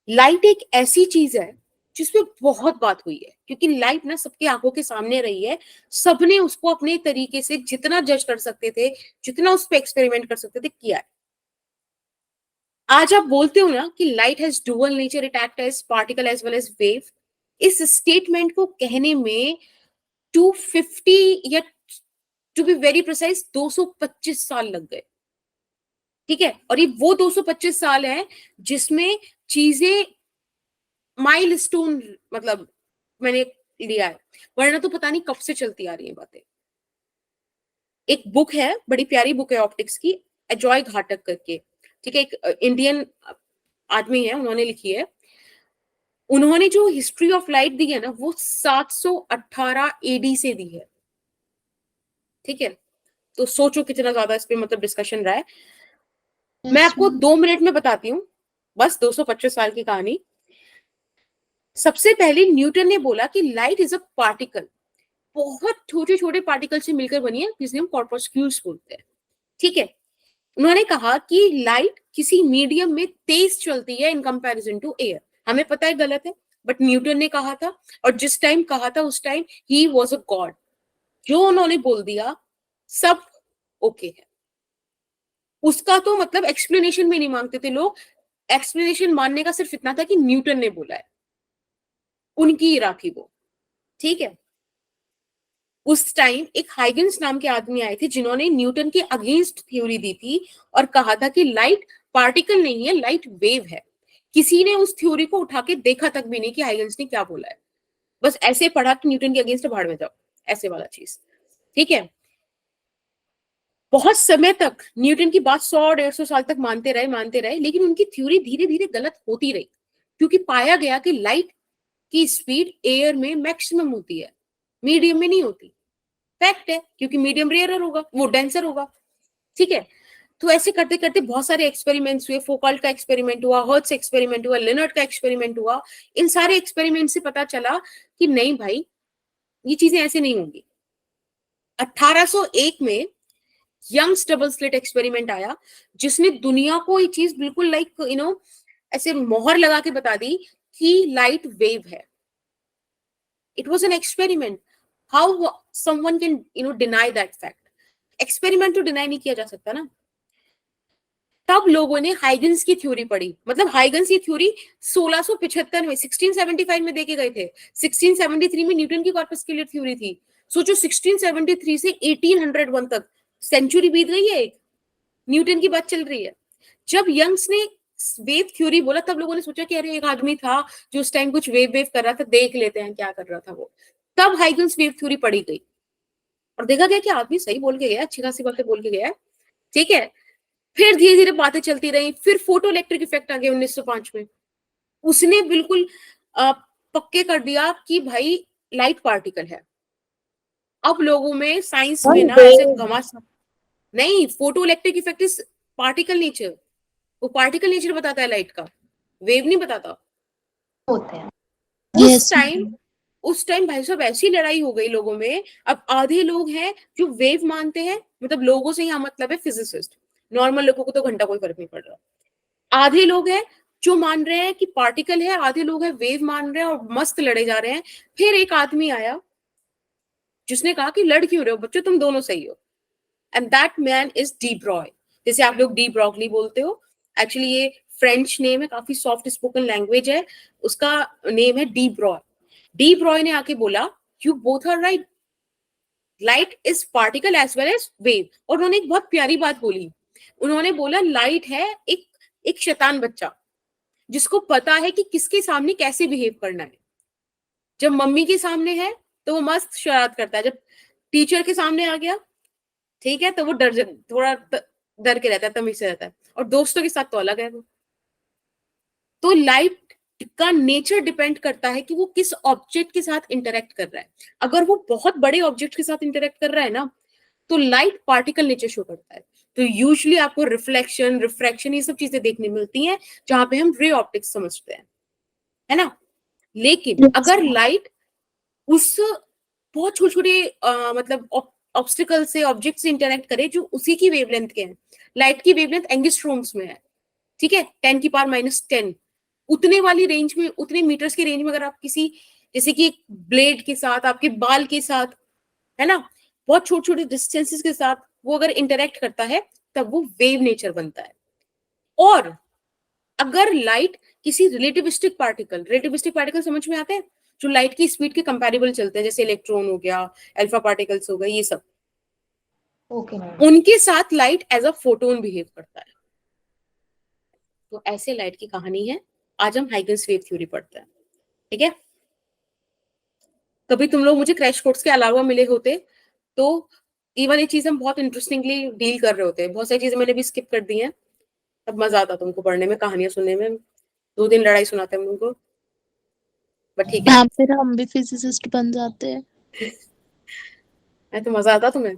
लाइट एक ऐसी चीज है जिसपे बहुत बात हुई है, क्योंकि लाइट ना सबकी आंखों के सामने रही है। सबने उसको अपने तरीके से जितना जज कर सकते थे, जितना उस पर एक्सपेरिमेंट कर सकते थे, किया है। आज आप बोलते हो ना कि light has dual nature, it act as particle as well as wave. इस स्टेटमेंट को कहने में 250 या टू बी वेरी प्रिसाइज 225 साल लग गए, ठीक है? और ये वो 225 साल है जिसमें चीजें माइलस्टोन मतलब मैंने लिया है, वरना तो पता नहीं कब से चलती आ रही है बातें। एक बुक है, बड़ी प्यारी बुक है ऑप्टिक्स की, अजॉय घाटक करके, ठीक है? एक इंडियन आदमी है, उन्होंने लिखी है। उन्होंने जो हिस्ट्री ऑफ लाइट दी है ना, वो 718 एडी से दी है, ठीक है? तो सोचो कितना ज्यादा इस पे मतलब डिस्कशन रहा है। मैं
यस
आपको
मैम।
2 मिनट में बताती हूँ बस 225 साल की कहानी। सबसे पहले न्यूटन ने बोला कि लाइट इज अ पार्टिकल, बहुत छोटे छोटे पार्टिकल से मिलकर बनी है, जिसे हम कॉर्पस्क्यूल्स बोलते हैं, ठीक है? उन्होंने कहा कि लाइट किसी मीडियम में तेज चलती है इन कंपैरिजन टू एयर। हमें पता है गलत है, बट न्यूटन ने कहा था, और जिस टाइम कहा था उस time he was a God. जो उन्होंने बोल दिया सब ओके है। उसका तो मतलब एक्सप्लेनेशन भी नहीं मांगते थे लोग। एक्सप्लेनेशन मानने का सिर्फ इतना था कि न्यूटन ने बोला है, उनकी इरा थी वो, ठीक है? उस टाइम एक हाइगेंस नाम के आदमी आए थे जिन्होंने न्यूटन के अगेंस्ट थ्योरी दी थी और कहा था कि लाइट पार्टिकल नहीं है, लाइट वेव है। किसी ने उस थ्योरी को उठा के देखा तक भी नहीं कि हाइगेंस ने क्या बोला है, बस ऐसे पढ़ा कि न्यूटन के अगेंस्ट भाड़ में जाओ, ऐसे वाला चीज, ठीक है? बहुत समय तक न्यूटन की बात 100-150 साल तक मानते रहे, लेकिन उनकी थ्योरी धीरे धीरे गलत होती रही, क्योंकि पाया गया कि लाइट की स्पीड एयर में मैक्सिमम होती है, मीडियम में नहीं होती। फैक्ट है, क्योंकि मीडियम रेयरर होगा, वो डेंसर होगा, ठीक है? तो ऐसे करते करते बहुत सारे एक्सपेरिमेंट्स हुए। फोकाल्ट का एक्सपेरिमेंट हुआ, हर्ट्ज एक्सपेरिमेंट हुआ, लेनर्ड का एक्सपेरिमेंट हुआ। इन सारे एक्सपेरिमेंट से पता चला कि नहीं भाई, ये चीजें ऐसे नहीं होंगी। 1801 में यंग्स डबल स्लिट एक्सपेरिमेंट आया, जिसने दुनिया को ये चीज बिल्कुल लाइक ऐसे मोहर लगा के बता दी कि लाइट वेव है। It was an experiment. How someone can deny that fact? Experiment तो डिनाई नहीं किया जा सकता ना। तब लोगों ने हाइगन्स की थ्योरी पढ़ी, मतलब हाइगन्स की थ्योरी 1675 में 1675 में देके गए थे। 1673 में न्यूटन की कॉर्पस्कुलर थ्योरी थी। सोचो 1673 से 1801 तक सेंचुरी बीत गई है एक, न्यूटन की बात चल रही है। जब यंग्स ने वेव थ्योरी बोला, तब लोगों ने सोचा कि अरे एक आदमी था जो उस टाइम कुछ वेव वेव कर रहा था, देख लेते हैं क्या कर रहा था वो। तब हाइगन्स वेव थ्योरी पढ़ी गई और देखा गया कि आदमी सही बोल के गया, अच्छी खासी बातें बोल के गया है, ठीक है? फिर धीरे धीरे बातें चलती रही। फिर फोटो इलेक्ट्रिक इफेक्ट आ गया 1905 में। उसने बिल्कुल पक्के कर दिया कि भाई लाइट पार्टिकल है। अब लोगों में साइंस में ना ऐसे घमास नहीं, photo electric effect is particle nature. वो पार्टिकल नेचर बताता है लाइट का, वेव नहीं बताता।
होते हैं।
उस
यस
टाइम
मैम।
उस टाइम भाई साहब ऐसी लड़ाई हो गई लोगों में। अब आधे लोग हैं जो वेव मानते हैं, मतलब लोगों से यहाँ मतलब है फिजिसिस्ट, नॉर्मल लोगों को तो घंटा कोई फर्क नहीं पड़ रहा। आधे लोग हैं जो मान रहे हैं कि पार्टिकल है, आधे लोग हैं वेव मान रहे हैं और मस्त लड़े जा रहे हैं। फिर एक आदमी आया जिसने कहा कि लड़ क्यों रहे हो बच्चों, तुम दोनों सही हो, and that man is D Broglie. जैसे आप लोग डी ब्रॉगली बोलते हो, एक्चुअली ये फ्रेंच नेम है, काफी सॉफ्ट स्पोकन लैंग्वेज है, उसका नेम है डी ब्रॉय। डी ब्रॉय ने आके बोला you both are right, light is particle as well as wave. और उन्होंने एक बहुत प्यारी बात बोली, उन्होंने बोला लाइट है एक शैतान बच्चा जिसको पता है कि किसके सामने कैसे बिहेव करना है। जब मम्मी के सामने है तो वो मस्त शरारत करता है, जब टीचर के सामने आ गया ठीक है तो वो थोड़ा डर के रहता है, तमीज से रहता है, और दोस्तों के साथ तो अलग है वो। तो लाइट का नेचर डिपेंड करता है कि वो किस ऑब्जेक्ट के साथ इंटरेक्ट कर रहा है। अगर वो बहुत बड़े ऑब्जेक्ट के साथ इंटरेक्ट कर रहा है ना, तो लाइट पार्टिकल नेचर शो करता है। तो यूजुअली आपको रिफ्लेक्शन, रिफ्रैक्शन, ये सब चीजें देखने मिलती हैं जहां पे हम रे ऑप्टिक्स समझते हैं, है ना। लेकिन अगर लाइट उस बहुत छोटे छोटे मतलब ऑब्स्टिकल से, ऑब्जेक्ट से इंटरेक्ट करे जो उसी की वेवलेंथ के हैं, लाइट की वेवलेंथ एंगस्ट्रोम्स में है, ठीक है, 10⁻⁻10, उतने वाली रेंज में, उतने मीटर्स की रेंज में अगर आप किसी, जैसे कि एक ब्लेड के साथ, आपके बाल के साथ, है ना, बहुत छोटे छोटे डिस्टेंसेस के साथ वो अगर इंटरेक्ट करता है तब वो वेव नेचर बनता है। और अगर लाइट किसी रिलेटिविस्टिक पार्टिकल समझ में आते हैं, जो लाइट की स्पीड के कंपैरेबल चलते हैं, जैसे इलेक्ट्रॉन हो गया, अल्फा पार्टिकल्स हो गए, ये सब,
ओके मैम।
उनके साथ light as a photon behave करता है। तो ऐसे लाइट की कहानी है। आज हम हाइगन्स वेव थ्योरी पढ़ते हैं, ठीक है। कभी तुम लोग मुझे क्रैश कोर्स के अलावा मिले होते तो ये वाली चीज हम बहुत इंटरेस्टिंगली डील कर रहे होते। बहुत सारी चीजें मैंने भी स्किप कर दी हैं, तब मजा आता तुमको पढ़ने में, कहानियां सुनने में। 2 दिन लड़ाई सुनाते हैं हम तुमको, बट ठीक है।
हाँ, फिर हम भी फिजिसिस्ट बन जाते हैं।
तो मजा आता तुम्हें।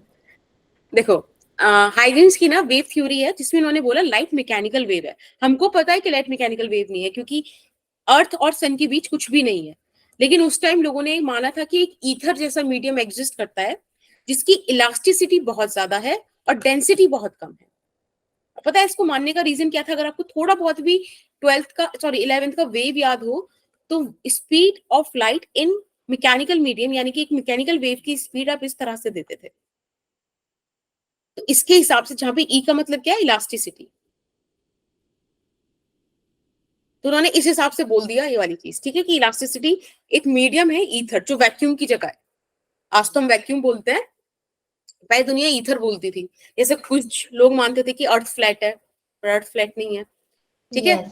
देखो, हाइगन्स की ना वेव थ्योरी है जिसमें उन्होंने बोला लाइट मैकेनिकल वेव है। हमको पता है कि लाइट मैकेनिकल वेव नहीं है क्योंकि अर्थ और सन के बीच कुछ भी नहीं है, लेकिन उस टाइम लोगों ने माना था कि एक ईथर जैसा मीडियम एग्जिस्ट करता है जिसकी इलास्टिसिटी बहुत ज्यादा है और डेंसिटी बहुत कम है। पता है इसको मानने का रीजन क्या था? अगर आपको थोड़ा बहुत भी 11th का वेव याद हो, तो speed of light in mechanical medium, यानी कि एक मैकेनिकल वेव की स्पीड आप इस तरह से देते थे। तो इसके हिसाब से, जहां पे ई का मतलब क्या है, इलास्टिसिटी, तो उन्होंने इस हिसाब से बोल दिया ये वाली चीज, ठीक है, कि इलास्टिसिटी एक मीडियम है ईथर, जो वैक्यूम की जगह है। आज तो हम वैक्यूम बोलते हैं, पहले दुनिया ईथर बोलती थी। जैसे कुछ लोग मानते थे कि अर्थ फ्लैट है, पर अर्थ फ्लैट नहीं है, ठीक है।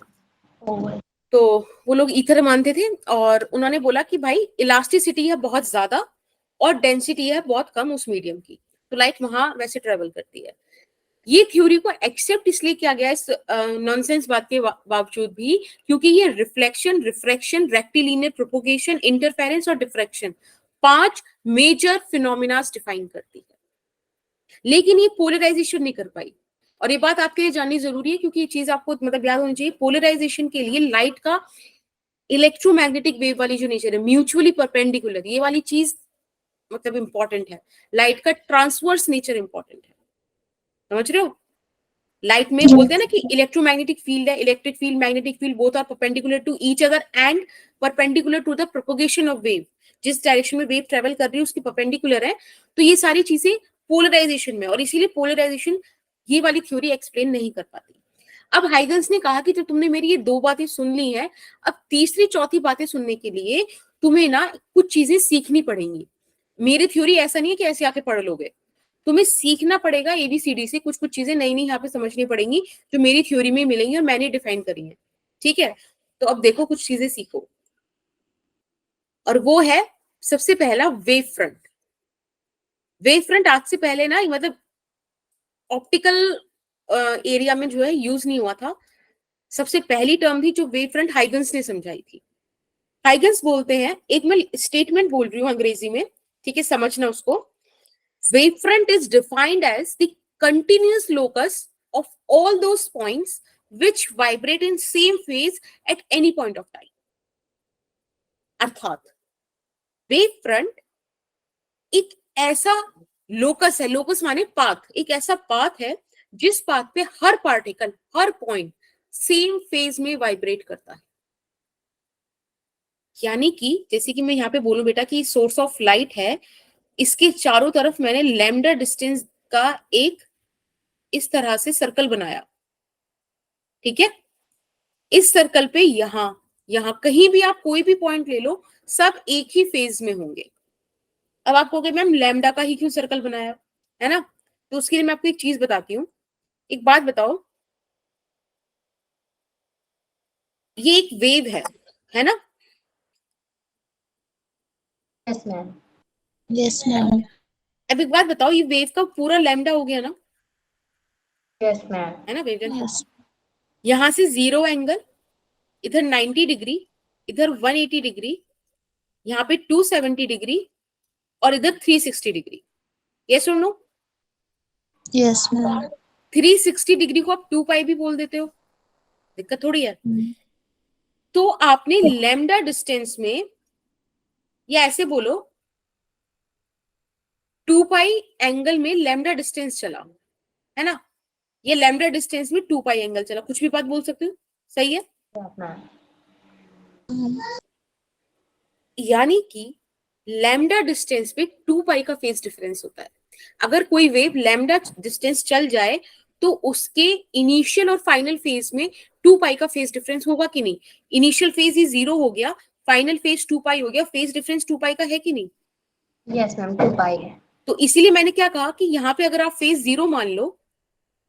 तो वो लोग ईथर मानते थे, और उन्होंने बोला कि भाई इलास्टिसिटी है बहुत ज्यादा और डेंसिटी है बहुत कम उस मीडियम की, तो लाइट वहां वैसे ट्रेवल करती है। ये थ्योरी को एक्सेप्ट इसलिए किया गया इस नॉनसेंस बात के बावजूद भी, क्योंकि ये reflection, refraction, rectilinear propagation, interference और डिफ्रैक्शन 5 मेजर फिनोमिना डिफाइन करती है। लेकिन ये पोलराइजेशन नहीं कर पाई, और ये बात आपके लिए जाननी जरूरी है क्योंकि ये चीज आपको मतलब याद होनी चाहिए। पोलराइजेशन के लिए लाइट का इलेक्ट्रोमैग्नेटिक वेव वाली जो नेचर है, म्यूचुअली परपेंडिकुलर, ये वाली चीज मतलब इंपॉर्टेंट है। लाइट का ट्रांसवर्स नेचर इंपॉर्टेंट है, समझ रहे हो। लाइट में बोलते हैं ना कि इलेक्ट्रोमैग्नेटिक फील्ड है, electric field, magnetic field, both are perpendicular to each other and perpendicular to the propagation of wave. जिस डायरेक्शन में वेव ट्रेवल कर रही है उसकी परपेंडिकुलर है। तो ये सारी चीजें पोलराइजेशन में, और इसीलिए पोलराइजेशन ये वाली थ्योरी एक्सप्लेन नहीं कर पाती। अब हाइगन्स ने कहा कि जो तुमने मेरी ये 2 बातें सुन ली हैं, अब तीसरी चौथी बातें सुनने के लिए तुम्हें ना कुछ चीजें सीखनी पड़ेंगी। मेरी थ्योरी ऐसा नहीं है कि ऐसे आके पढ़ लोगे, तुम्हें सीखना पड़ेगा एबीसीडी से। कुछ कुछ चीजें नई नई यहाँ पे समझनी पड़ेंगी जो मेरी थ्योरी में मिलेंगी और मैंने डिफाइन करी है, ठीक है। तो अब देखो, कुछ चीजें सीखो, और वो है सबसे पहला वेव फ्रंट। वेव फ्रंट आज से पहले ना मतलब ऑप्टिकल एरिया में जो है यूज नहीं हुआ था। सबसे पहली टर्म थी जो वेव फ्रंट हाइगन्स ने समझाई थी। हाइगन्स बोलते हैं, एक मैं स्टेटमेंट बोल रही हूँ अंग्रेजी में, ठीक है, समझना उसको। Wavefront is defined as the continuous locus of all those points which vibrate in same phase at any point of time. अर्थात wavefront एक ऐसा लोकस है, लोकस माने पाथ, एक ऐसा पाथ है जिस पाथ पे हर पार्टिकल, हर पॉइंट सेम फेज में वाइब्रेट करता है। यानी कि जैसे कि मैं यहाँ पे बोलूं बेटा कि सोर्स ऑफ लाइट है, इसके चारों तरफ मैंने लैम्डा डिस्टेंस का एक इस तरह से सर्कल बनाया, ठीक है। इस सर्कल पे यहां यहां कहीं भी आप कोई भी पॉइंट ले लो, सब एक ही फेज में होंगे। अब आप कहोगे मैम लैम्डा का ही क्यों सर्कल बनाया, है ना। तो उसके लिए मैं आपको एक चीज बताती हूँ। एक बात बताओ, ये एक वेव है ना।
Yes ma'am.
Yes ma'am.
अब एक बात बताओ, ये वेव का पूरा लैम्डा हो गया ना,
यस मैम।
है ना वेवलेंथ।
यस।
यहां से 0 एंगल, इधर 90 डिग्री, इधर 180 डिग्री, यहाँ पे 270 डिग्री और इधर 360 डिग्री। ये सुन लो,
यस मैम।
360 डिग्री को आप 2 पाई भी बोल देते हो, दिक्कत थोड़ी है। तो आपने लैम्डा डिस्टेंस में, या ऐसे बोलो 2 पाई एंगल में लैम्डा डिस्टेंस चला, है ना। ये लैम्डा डिस्टेंस में 2 पाई एंगल चला, कुछ भी बात बोल सकते हो, सही है।
Yes ma'am.
यानी कि लैम्डा डिस्टेंस पे 2 पाई का फेज डिफरेंस होता है। अगर कोई वेव लैम्डा डिस्टेंस चल जाए तो उसके इनिशियल और फाइनल फेज में 2 पाई का फेज डिफरेंस होगा कि नहीं। इनिशियल फेज ही 0 हो गया, फाइनल फेज 2 पाई हो गया, फेज डिफरेंस 2 पाई का है कि नहीं।
यस मैम, 2 पाई है।
तो इसीलिए मैंने क्या कहा कि यहाँ पे अगर आप फेज 0 मान लो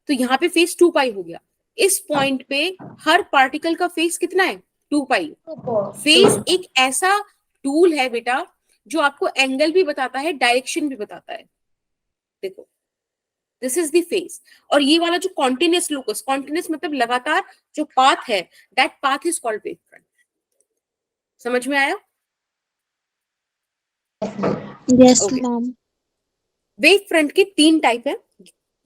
तो यहाँ पे फेज 2 पाई हो गया। इस पॉइंट पे हर पार्टिकल का फेज कितना है, 2 पाई। फेज एक ऐसा टूल है बेटा जो आपको एंगल भी बताता है, डायरेक्शन भी बताता है। देखो, दिस इज द फेज। और ये वाला जो कॉन्टिन्यूस लोकस, कॉन्टिन्यूस मतलब लगातार जो पाथ है, that path is called wave front. समझ में आया।
Yes
okay,
ma'am.
Wave front के 3 टाइप है।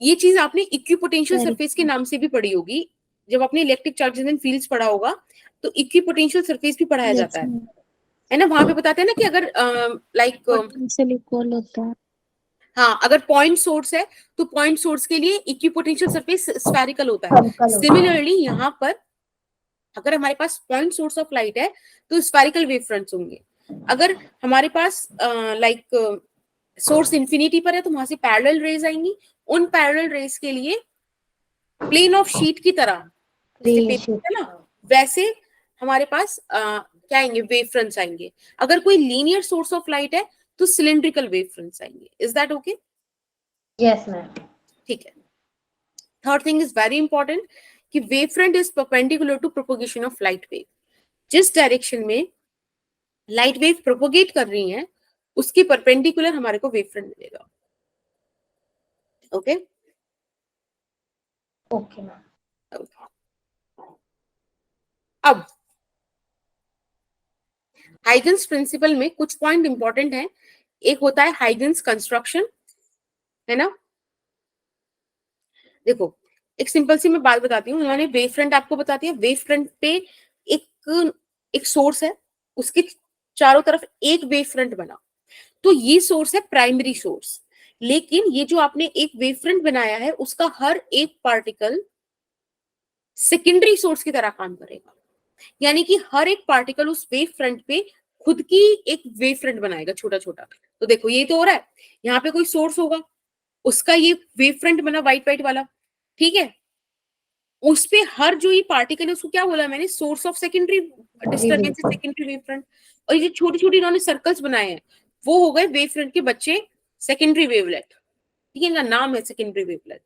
ये चीज आपने इक्विपोटेंशियल
Very
सरफेस के नाम से भी पढ़ी होगी, जब आपने इलेक्ट्रिक चार्जेस एंड फील्ड्स पढ़ा होगा तो इक्विपोटेंशियल सरफेस भी पढ़ाया
yes
जाता
मैम।
है ना। वहां पे बताते हैं ना कि अगर लाइक
पोटेंशियल इक्वल होता है।
हाँ, अगर पॉइंट सोर्स है तो पॉइंट सोर्स के लिए इक्विपोटेंशियल सरफेस स्फेरिकल होता है।
सर्कल होता है।
सिमिलरली यहाँ पर अगर हमारे पास पॉइंट सोर्स ऑफ लाइट है तो स्फेरिकल वेव फ्रंट्स होंगे। अगर हमारे पास लाइक सोर्स इंफिनिटी पर है तो वहां से पैरेलल रेज आएंगी। उन पैरेलल रेज के लिए प्लेन ऑफ शीट की तरह, जैसे पेपर है ना, वैसे हमारे पास क्या आएंगे, वेव फ्रंट्स आएंगे। अगर कोई लीनियर सोर्स ऑफ लाइट है तो सिलिंड्रिकल वेव फ्रंट्स आएंगे। Is that okay.
Yes ma'am.
ठीक है। Third thing is very important कि wave front is perpendicular to propagation of light wave. जिस डायरेक्शन में लाइट वेव प्रोपोगेट कर रही हैं उसकी परपेंडिकुलर हमारे को वेव फ्रंट मिलेगा। Okay
okay ma'am.
अब हाइगन्स प्रिंसिपल में कुछ पॉइंट इंपॉर्टेंट है। एक होता है हाइगन्स कंस्ट्रक्शन, है ना। देखो, एक सिंपल सी मैं बात बताती हूँ। उन्होंने वेव फ्रंट आपको बता दिया। वेव फ्रंट पे एक एक सोर्स है, उसके चारों तरफ एक वेव फ्रंट बना, तो ये सोर्स है प्राइमरी सोर्स। लेकिन ये जो आपने एक वेव फ्रंट बनाया है उसका हर एक पार्टिकल सेकेंडरी सोर्स की तरह काम करेगा। यानी कि हर एक पार्टिकल उस वेव फ्रंट पे खुद की एक वेव फ्रंट बनाएगा, छोटा छोटा। तो देखो ये तो हो रहा है, यहाँ पे कोई सोर्स होगा, उसका ये वेव फ्रंट बना व्हाइट व्हाइट वाला, ठीक है। उस पे हर जो ये पार्टिकल है उसको क्या बोला मैंने, source of secondary disturbance, secondary wave front. और ये छोटी छोटी इन्होंने सर्कल्स बनाए हैं वो हो गए वेव फ्रंट के बच्चे, सेकेंडरी वेवलेट। ठीक है, इनका नाम है सेकेंडरी वेवलेट।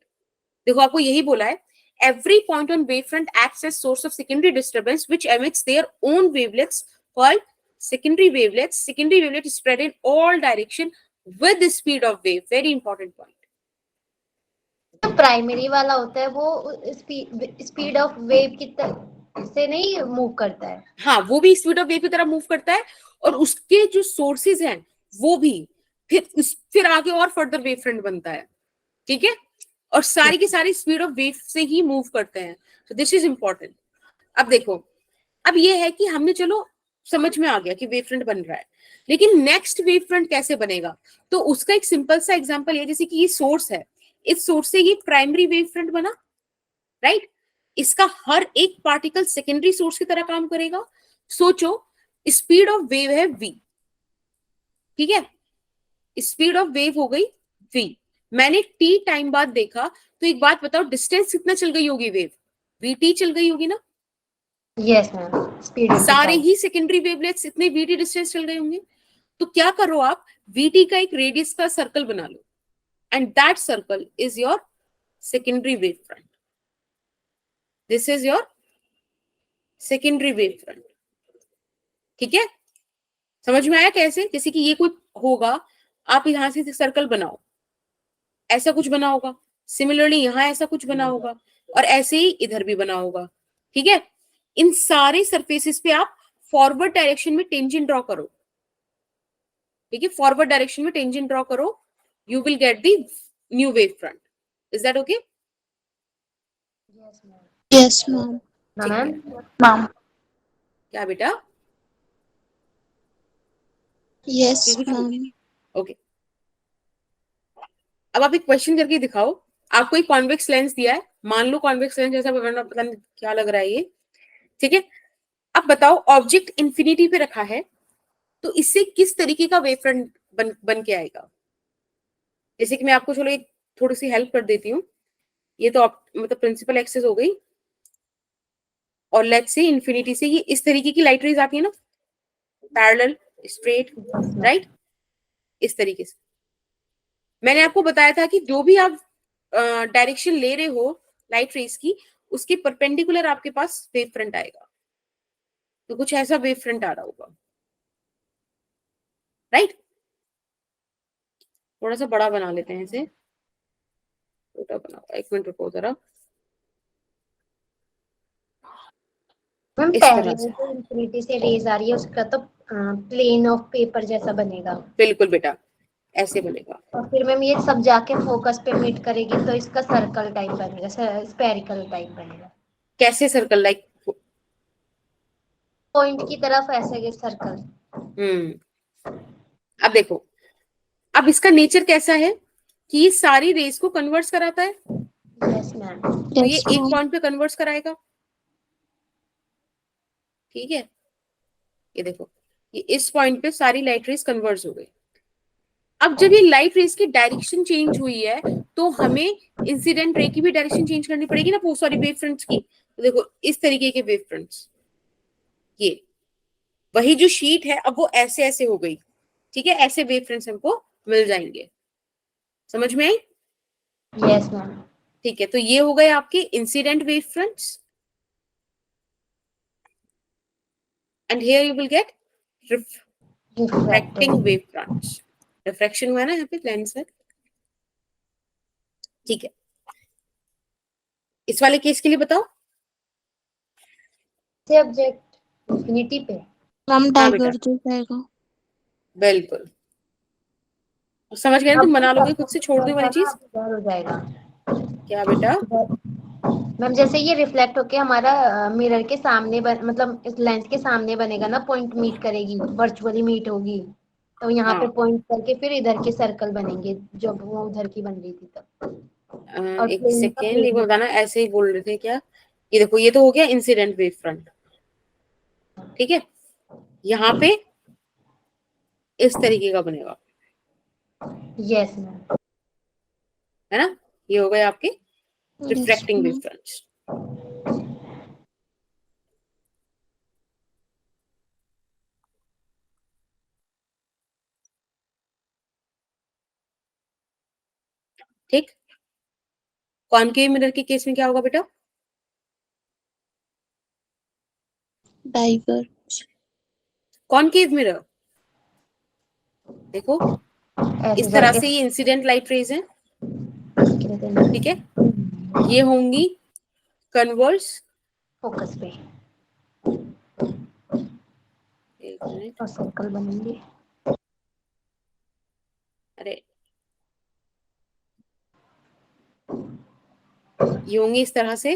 देखो आपको यही बोला है, every point on wavefront acts as source of secondary disturbance which emits their own wavelets called secondary wavelets. Secondary wavelets spread in all direction with the speed of wave. Very important point.
जो primary वाला होता है वो speed of wave की से नहीं move करता है।
हाँ, वो भी स्पीड ऑफ वेव की तरह मूव करता है और उसके जो सोर्सेज हैं वो भी फिर आगे और फर्दर वेव फ्रंट बनता है, ठीक है। और सारी की सारी स्पीड ऑफ वेव से ही मूव करते हैं। तो दिस इज इंपॉर्टेंट। अब देखो, अब ये है कि हमने चलो समझ में आ गया कि वेव फ्रंट बन रहा है, लेकिन नेक्स्ट वेव फ्रंट कैसे बनेगा। तो उसका एक सिंपल सा एग्जांपल है, जैसे कि ये सोर्स है, इस सोर्स से ये प्राइमरी वेव फ्रंट बना, राइट। इसका हर एक पार्टिकल सेकेंडरी सोर्स की तरह काम करेगा। सोचो, स्पीड ऑफ वेव है v, ठीक है, स्पीड ऑफ वेव हो गई v। मैंने t टाइम बाद देखा, तो एक बात बताओ, डिस्टेंस कितना चल गई होगी वेव? vt चल गई होगी ना।
यस मैम, स्पीड
सारे ही सेकेंडरी वेवलेट्स इतने vt डिस्टेंस चल गए होंगे। तो क्या करो आप, vt का एक रेडियस का सर्कल बना लो, and that circle is your secondary wave front. This is your secondary wave front, ठीक है। समझ में आया कैसे? जैसे कि ये कोई होगा, आप यहां से सर्कल बनाओ, ऐसा कुछ बना होगा, सिमिलरली यहां ऐसा कुछ बना होगा, और ऐसे ही इधर भी बना होगा, ठीक है। इन सारे सरफेसेस पे आप फॉरवर्ड डायरेक्शन में टेंजेंट ड्रॉ करो, ठीक है, फॉरवर्ड डायरेक्शन में टेंजेंट ड्रॉ करो, you will get the new wave front. Is that okay?
Yes ma'am.
Ma'am
ma'am.
क्या बेटा?
यस
कुछ
मैम।
ओके। अब आप एक क्वेश्चन करके दिखाओ। आपको एक कॉन्वेक्स लेंस दिया है, मान लो कॉन्वेक्स लेंस जैसा, पता नहीं क्या लग रहा है ये, ठीक है। अब बताओ, ऑब्जेक्ट इंफिनिटी पे रखा है, तो इससे किस तरीके का वेव फ्रंट बन के आएगा? जैसे कि मैं आपको चलो एक थोड़ी सी हेल्प कर देती हूँ। ये तो मतलब प्रिंसिपल एक्सिस हो गई, और लेट्स से इंफिनिटी से ये इस तरीके की लाइट रेज आती है ना, पैरेलल, स्ट्रेट, राइट, इस तरीके से। मैंने आपको बताया था कि जो भी आप डायरेक्शन ले रहे हो लाइट रेज की, उसके परपेंडिकुलर आपके पास वेव फ्रंट आएगा। तो कुछ ऐसा वेव फ्रंट आ रहा होगा, राइट। थोड़ा सा बड़ा बना लेते हैं इसे, छोटा बना, एक मिनट रुको जरा,
मैम
इस
पहले
तरह से।
जो इंफिनिटी से रेज आ रही है उसका तो प्लेन ऑफ पेपर जैसा बनेगा,
बिल्कुल बेटा, ऐसे बनेगा।
और फिर मैम ये सब जाके फोकस पे मीट करेगी तो इसका सर्कल टाइप बनेगा, स्पेरिकल टाइप बनेगा।
कैसे सर्कल? लाइक
पॉइंट की तरफ ऐसे सर्कल।
अब देखो, अब इसका नेचर कैसा है कि ये सारी रेस को कन्वर्ट्स कराता है,
यस मैम।
तो ये
यस
एक
मैम।
पॉइंट पे कन्वर्ट्स कराएगा, ठीक है। ये देखो, ये इस पॉइंट पे सारी लाइट रेस कन्वर्ट्स हो गई। अब जब ये लाइट रेस की डायरेक्शन चेंज हुई है, तो हमें इंसिडेंट रे की भी डायरेक्शन चेंज करनी पड़ेगी ना, सॉरी, वेव फ्रंट्स की। तो देखो इस तरीके के वेव फ्रंट्स, ये वही जो शीट है, अब वो ऐसे ऐसे हो गई, ठीक है, ऐसे वेव फ्रंट्स हमको मिल जाएंगे। समझ में आई?
Yes ma'am.
ठीक है, तो ये हो गए आपके incident wave fronts, and here you will get refracting wave fronts. Refraction हुआ है ना यहाँ पे, लेंस है, ठीक है। इस वाले केस के लिए बताओ।
से ऑब्जेक्ट इंफिनिटी पे।
मैम
हाँ बेटा,
डाइवर्जेंस आएगा।
बिल्कुल, समझ गए ना, तुम बना लोगे खुद से, छोड़ दो ये वाली चीज।
हो जाएगा
क्या बेटा?
मैम, जैसे ये रिफ्लेक्ट होके हमारा मिरर के सामने मतलब इस लेंस के सामने बनेगा ना, पॉइंट मीट करेगी, वर्चुअली मीट होगी, तो यहाँ पे
हाँ,
पॉइंट करके फिर इधर के सर्कल बनेंगे जब वो उधर की बन रही थी तब। और
एक
प्लेन का
सेकेंड, एक
प्लेन।
बताना, ऐसे ही बोल रहे थे क्या? ये देखो, ये तो हो गया इंसिडेंट वेव फ्रंट, ठीक है। यहाँ पे इस तरीके का बनेगा,
यस मैम।
है ना। ये हो गए आपके
yes
refracting wave
ma'am.
Fronts. ठीक, कॉनकेव मिरर के केस में क्या होगा बेटा?
डाइवर्ज।
कॉनकेव मिरर, देखो
ऐसे
इस तरह
जाके
से ये इंसिडेंट लाइट रेज है, ठीक है,
फोकस
ये होंगी कन्वर्स।
पे
एक मिनट,
और सर्कल बनेंगे।
अरे ये होंगी इस तरह से,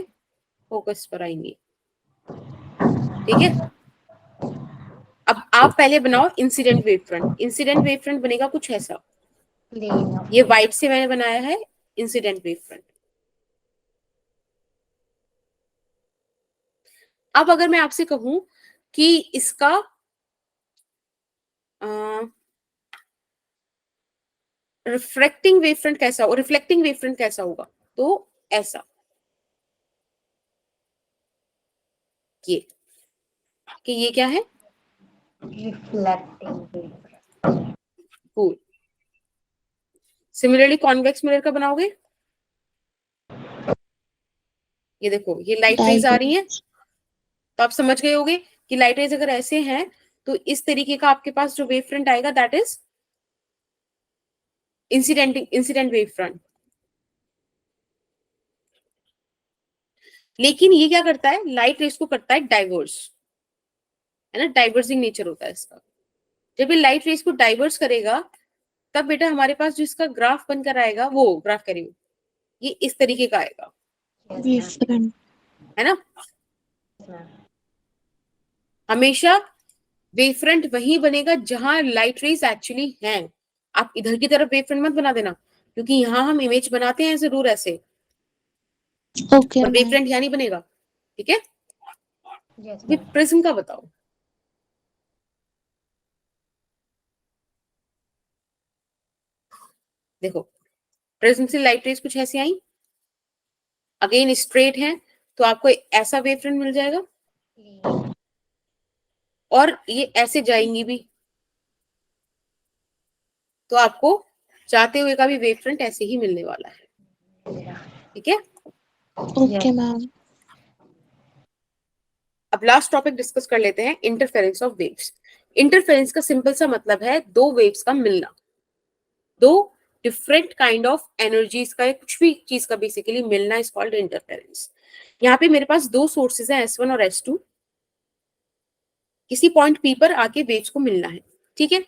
फोकस पर आएंगी, ठीक है। अब आप पहले बनाओ incident wave front. Incident wave front बनेगा कुछ ऐसा,
प्लेन
ये व्हाइट से मैंने बनाया है इंसिडेंट वेव फ्रंट, अब अगर मैं आपसे कहूं कि इसका रिफ्लेक्टिंग वेवफ्रंट कैसा हो, रिफ्लेक्टिंग वेवफ्रंट कैसा होगा, तो ऐसा, ये कि ये क्या है,
reflecting.
Cool. Similarly convex mirror का बनाओगे, ये देखो ये लाइट रेज आ रही है,
डाइवर्ज।
तो आप समझ गए होगे कि लाइट रेज अगर ऐसे हैं तो इस तरीके का आपके पास जो वेव फ्रंट आएगा that is incident wave front. लेकिन ये क्या करता है, लाइट रेज को करता है डाइवर्स, है ना, डाइवर्सिंग नेचर होता है इसका। जब ये लाइट रेज को डाइवर्स करेगा तब बेटा हमारे पास जो इसका ग्राफ बनकर आएगा, वो ग्राफ करिए, ये इस तरीके का आएगा,
वेव फ्रंट।
है ना। हमेशा वेव फ्रंट वही बनेगा जहां लाइट रेज एक्चुअली हैं। आप इधर की तरफ वेव फ्रंट मत बना देना, क्योंकि यहां हम इमेज बनाते हैं जरूर ऐसे,
ओके
और वेव
मैम।
फ्रंट यहाँ नहीं बनेगा, ठीक है।
यस
अभी
मैम।
प्रिज्म का बताओ। देखो प्रिज्म से लाइट रेज कुछ ऐसी आई, अगेन स्ट्रेट है, तो आपको ऐसा वेव फ्रंट मिल जाएगा, और ये ऐसे जाएंगी भी, तो आपको जाते हुए का भी वेव फ्रंट ऐसे ही मिलने वाला है, ठीक है।
Okay ma'am.
अब लास्ट टॉपिक डिस्कस कर लेते हैं, इंटरफेरेंस ऑफ वेव्स। इंटरफेरेंस का सिंपल सा मतलब है दो वेव्स का मिलना, दो डिफरेंट काइंड ऑफ एनर्जीज का, कुछ भी चीज का बेसिकली मिलना इज कॉल्ड इंटरफेरेंस। यहाँ पे मेरे पास दो सोर्सेज हैं S1 और S2, किसी पॉइंट P पर आके वेव्स को मिलना है, ठीक है।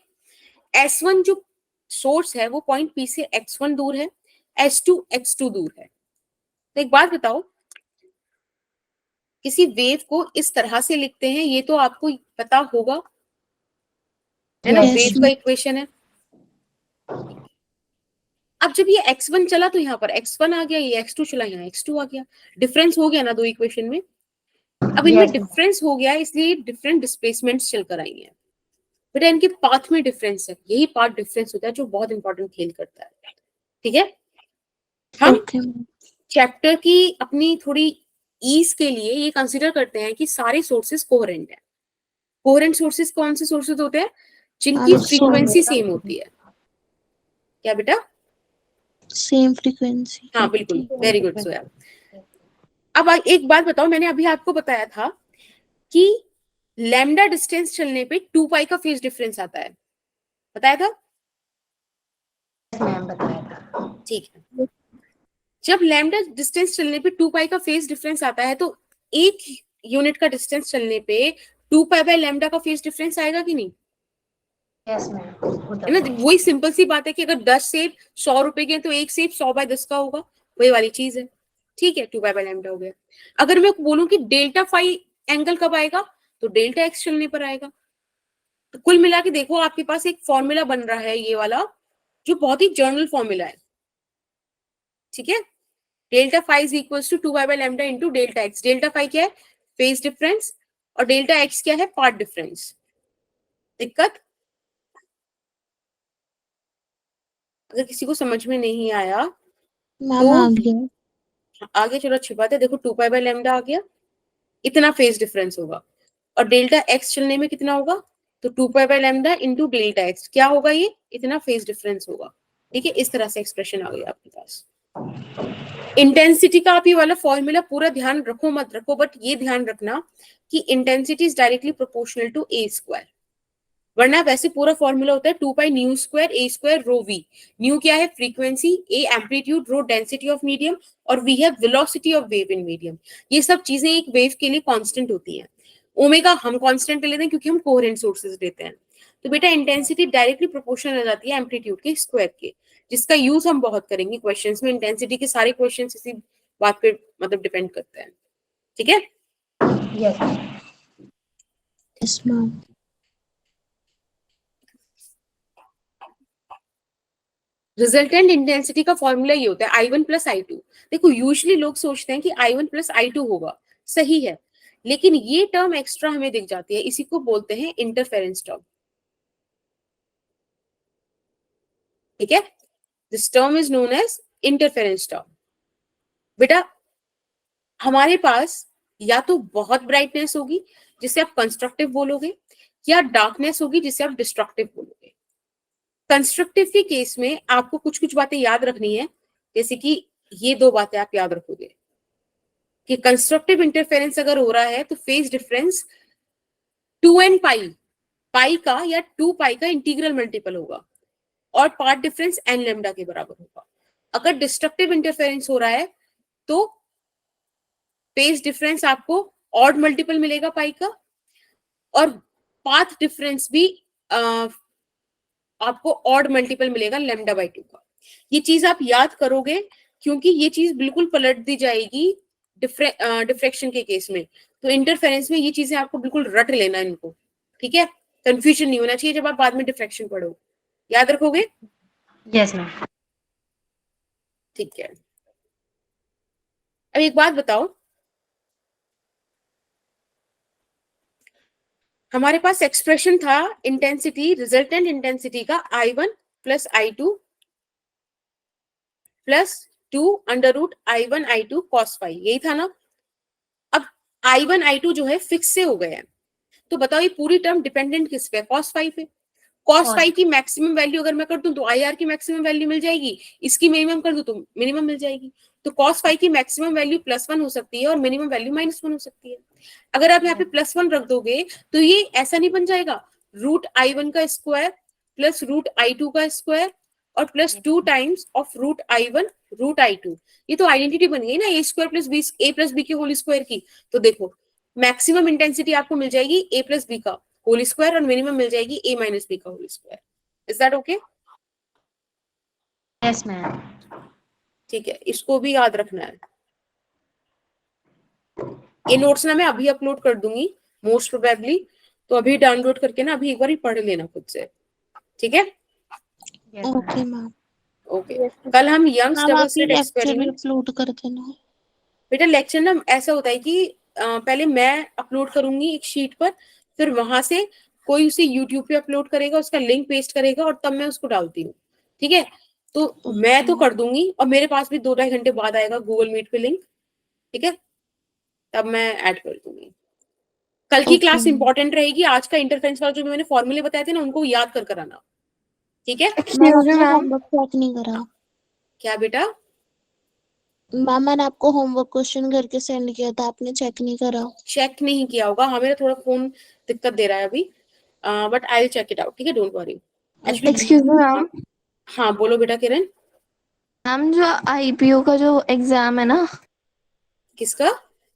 S1 जो सोर्स है वो पॉइंट P से x1 दूर है, S2 x2 दूर है। तो एक बात बताओ, किसी वेव को इस तरह से लिखते हैं, ये तो आपको पता होगा, है ना,
Yes.
यस
वेव का इक्वेशन है। अब जब ये x1 चला तो यहाँ पर x1 आ गया, ये x2 चला यहाँ x2 आ गया, डिफरेंस हो गया ना दो इक्वेशन में। अब इनमें
Yes, ma'am.
डिफरेंस हो गया इसलिए डिफरेंट डिस्प्लेसमेंट्स चलकर आई हैं, बेटा इनके पाथ में डिफरेंस है, यही पाथ डिफरेंस होता है जो बहुत इंपॉर्टेंट खेल करता है, ठीक है। हम
ओके मैम।
चैप्टर की अपनी थोड़ी ईज के लिए ये कंसिडर करते हैं कि सारे सोर्सेस कोहेरेंट है। कोहेरेंट सोर्सेस कौन से सोर्सेस होते हैं, जिनकी फ्रीक्वेंसी सेम होती है, क्या बेटा,
सेम फ्रीक्वेंसी
हाँ
होती
बिल्कुल,
है।
वेरी गुड सोया। अब एक बात बताओ, मैंने अभी आपको बताया था कि लैम्डा डिस्टेंस चलने पे 2 पाई का फेज डिफरेंस आता है, बताया था,
Yes, ma'am, बताया था।
ठीक है। जब लैम्डा डिस्टेंस चलने पे 2 पाई का फेज डिफरेंस आता है तो एक यूनिट का डिस्टेंस चलने पे 2 पाई बाय लैम्डा का फेज डिफरेंस आएगा कि नहीं,
Yes, ma'am, होता
है ना।
था।
वही सिंपल सी बात है कि अगर 10 सेब 100 रुपए के हैं तो एक सेब 100 बाय 10 का होगा, वही वाली चीज है, ठीक है। 2 पाई बाय लैम्डा हो गया। अगर मैं बोलूं कि डेल्टा फाई एंगल कब आएगा, तो डेल्टा एक्स चलने पर आएगा। तो कुल मिला के देखो आपके पास एक फॉर्मूला बन रहा है ये वाला, जो बहुत ही जर्नल फॉर्मूला है, ठीक है। Delta phi is equal to 2 pi by lambda into delta X. Delta phi क्या है, फेज डिफरेंस, और डेल्टा एक्स क्या है, पाथ डिफरेंस। दिक्कत, अगर किसी को समझ में नहीं आया
मैम
तो
आ गया।
आगे, चलो अच्छी बात है, देखो 2 पाई बाय लैम्डा आ गया, इतना फेज डिफरेंस होगा, और डेल्टा एक्स चलने में कितना होगा, तो 2 pi by lambda into delta X क्या होगा, ये इतना फेज डिफरेंस होगा, ठीक है। इस तरह से एक्सप्रेशन आ गई आपके पास। इंटेंसिटी का आप ये वाला फॉर्मूला पूरा ध्यान रखो मत रखो, बट ये ध्यान रखना कि intensity is directly proportional to A square, वरना वैसे पूरा फॉर्मूला होता है 2 pi nu square A square rho V. Nu क्या है, frequency, A amplitude, rho density of medium, और वी है velocity of wave in medium. ये सब चीजें एक वेव के लिए कांस्टेंट होती हैं। ओमेगा हम कांस्टेंट लेते हैं क्योंकि हम कोहेरेंट सोर्सेज लेते हैं। तो बेटा इंटेंसिटी डायरेक्टली प्रोपोर्शनल आ जाती है एम्पलीट्यूड के स्क्वायर के, जिसका यूज हम बहुत करेंगे क्वेश्चंस में। इंटेंसिटी के सारे क्वेश्चंस इसी बात पे मतलब डिपेंड करते हैं, ठीक है।
Yes, ma'am.
Yes ma'am.
Resultant intensity का फॉर्मूला ये होता है I1 प्लस I2। देखो यूजुअली लोग सोचते हैं कि I1 प्लस I2 होगा, सही है, लेकिन ये टर्म एक्स्ट्रा हमें दिख जाती है, इसी को बोलते हैं इंटरफेरेंस टर्म। ठीक है, this term is known as interference term. बेटा हमारे पास या तो बहुत ब्राइटनेस होगी जिसे आप कंस्ट्रक्टिव बोलोगे, या डार्कनेस होगी जिसे आप डिस्ट्रक्टिव बोलोगे। कंस्ट्रक्टिव के केस में आपको कुछ कुछ बातें याद रखनी है, जैसे कि ये दो बातें आप याद रखोगे कि कंस्ट्रक्टिव इंटरफेरेंस अगर हो रहा है तो फेज डिफरेंस 2n पाई, पाई का या 2 पाई का इंटीग्रल मल्टीपल होगा, और पार्ट डिफरेंस n लेमडा के बराबर होगा। अगर डिस्ट्रक्टिव इंटरफेरेंस हो रहा है तो फेज डिफरेंस आपको ऑड मल्टीपल मिलेगा पाई का, और पाथ डिफरेंस भी आपको ऑड मल्टीपल मिलेगा लैम्डा बाई 2 का। ये चीज आप याद करोगे क्योंकि ये चीज बिल्कुल पलट दी जाएगी डिफ्रैक्शन के केस में। तो इंटरफेरेंस में ये चीजें आपको बिल्कुल रट लेना इनको, ठीक है, कंफ्यूजन नहीं होना चाहिए जब आप बाद में डिफ्रैक्शन पढ़ो, याद रखोगे?
Yes ma'am.
ठीक है, अब एक बात बताओ, हमारे पास एक्सप्रेशन था इंटेंसिटी, रिजल्टेंट इंटेंसिटी का I1 plus I2 plus 2 under root I1 I2 cos phi, यही था ना। अब I1 I2 जो है फिक्स से हो गया है, तो बताओ ये पूरी टर्म डिपेंडेंट किस पे? cos फाई पे। cos फाई की मैक्सिमम वैल्यू अगर मैं कर दूं तो IR की मैक्सिमम वैल्यू मिल जाएगी, इसकी मिनिमम कर दूं तो मिनिमम मिल जाएगी। तो cos फाई की मैक्सिमम वैल्यू +1 हो सकती है और मिनिमम वैल्यू -1 हो सकती है। अगर आप यहाँ पे +1 रख दोगे तो ये ऐसा नहीं बन जाएगा रूट I1 का स्क्वायर प्लस रूट I2 का स्क्वायर और plus 2 times of root I1 root I2। ये तो आइडेंटिटी बन गई ना A square plus B, A plus B के होल स्क्वायर की। तो देखो मैक्सिमम इंटेंसिटी आपको मिल जाएगी ए प्लस बी का होल स्क्वायर और मिनिमम मिल जाएगी ए माइनस बी का whole square. Is that okay?
Yes ma'am.
ठीक है, इसको भी याद रखना है। ये नोट्स ना मैं अभी अपलोड कर दूंगी मोस्ट प्रोबेबली, तो अभी डाउनलोड करके ना अभी एक बार ही पढ़ लेना खुद से, ठीक है?
Okay ma'am.
ओके, कल हम यंग्स
आप
डबल
ही
स्लिट
लेक्चर
एक्सपेरिमेंट।
अपलोड कर देना।
बेटा लेक्चर ना ऐसा होता है कि पहले मैं अपलोड करूंगी एक शीट पर, फिर वहां से कोई उसे यूट्यूब पे अपलोड करेगा, उसका लिंक पेस्ट करेगा और तब मैं उसको डालती हूँ, ठीक है? तो मैं तो कर दूंगी और मेरे पास भी 2-2.5 घंटे बाद आएगा गूगल मीट पे लिंक, ठीक है? तब मैं ऐड कर दूंगी। कल की क्लास इंपॉर्टेंट रहेगी, आज का इंटरफेरेंस वाला जो मैंने फॉर्मूले बताए थे ना उनको याद कर आना, ठीक है?
होमवर्क चेक नहीं करा।
क्या बेटा?
मैम मैंने आपको होमवर्क क्वेश्चन करके सेंड किया था, आपने चेक नहीं करा।
चेक नहीं किया होगा, हाँ मेरा थोड़ा फोन दिक्कत दे रहा है अभी, but I will check it out, ठीक है, don't worry.
Excuse me ma'am.
हाँ बोलो बेटा किरण।
मैम जो आईपीओ का जो एग्जाम है ना,
किसका?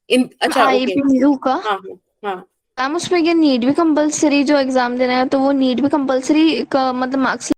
अच्छा ओके,
आईपीओ का,
हाँ हाँ हाँ।
मैम उसमें क्या नीट भी कंपलसरी जो एग्जाम देना है, तो वो नीट भी कंपलसरी का मतलब मार्क्स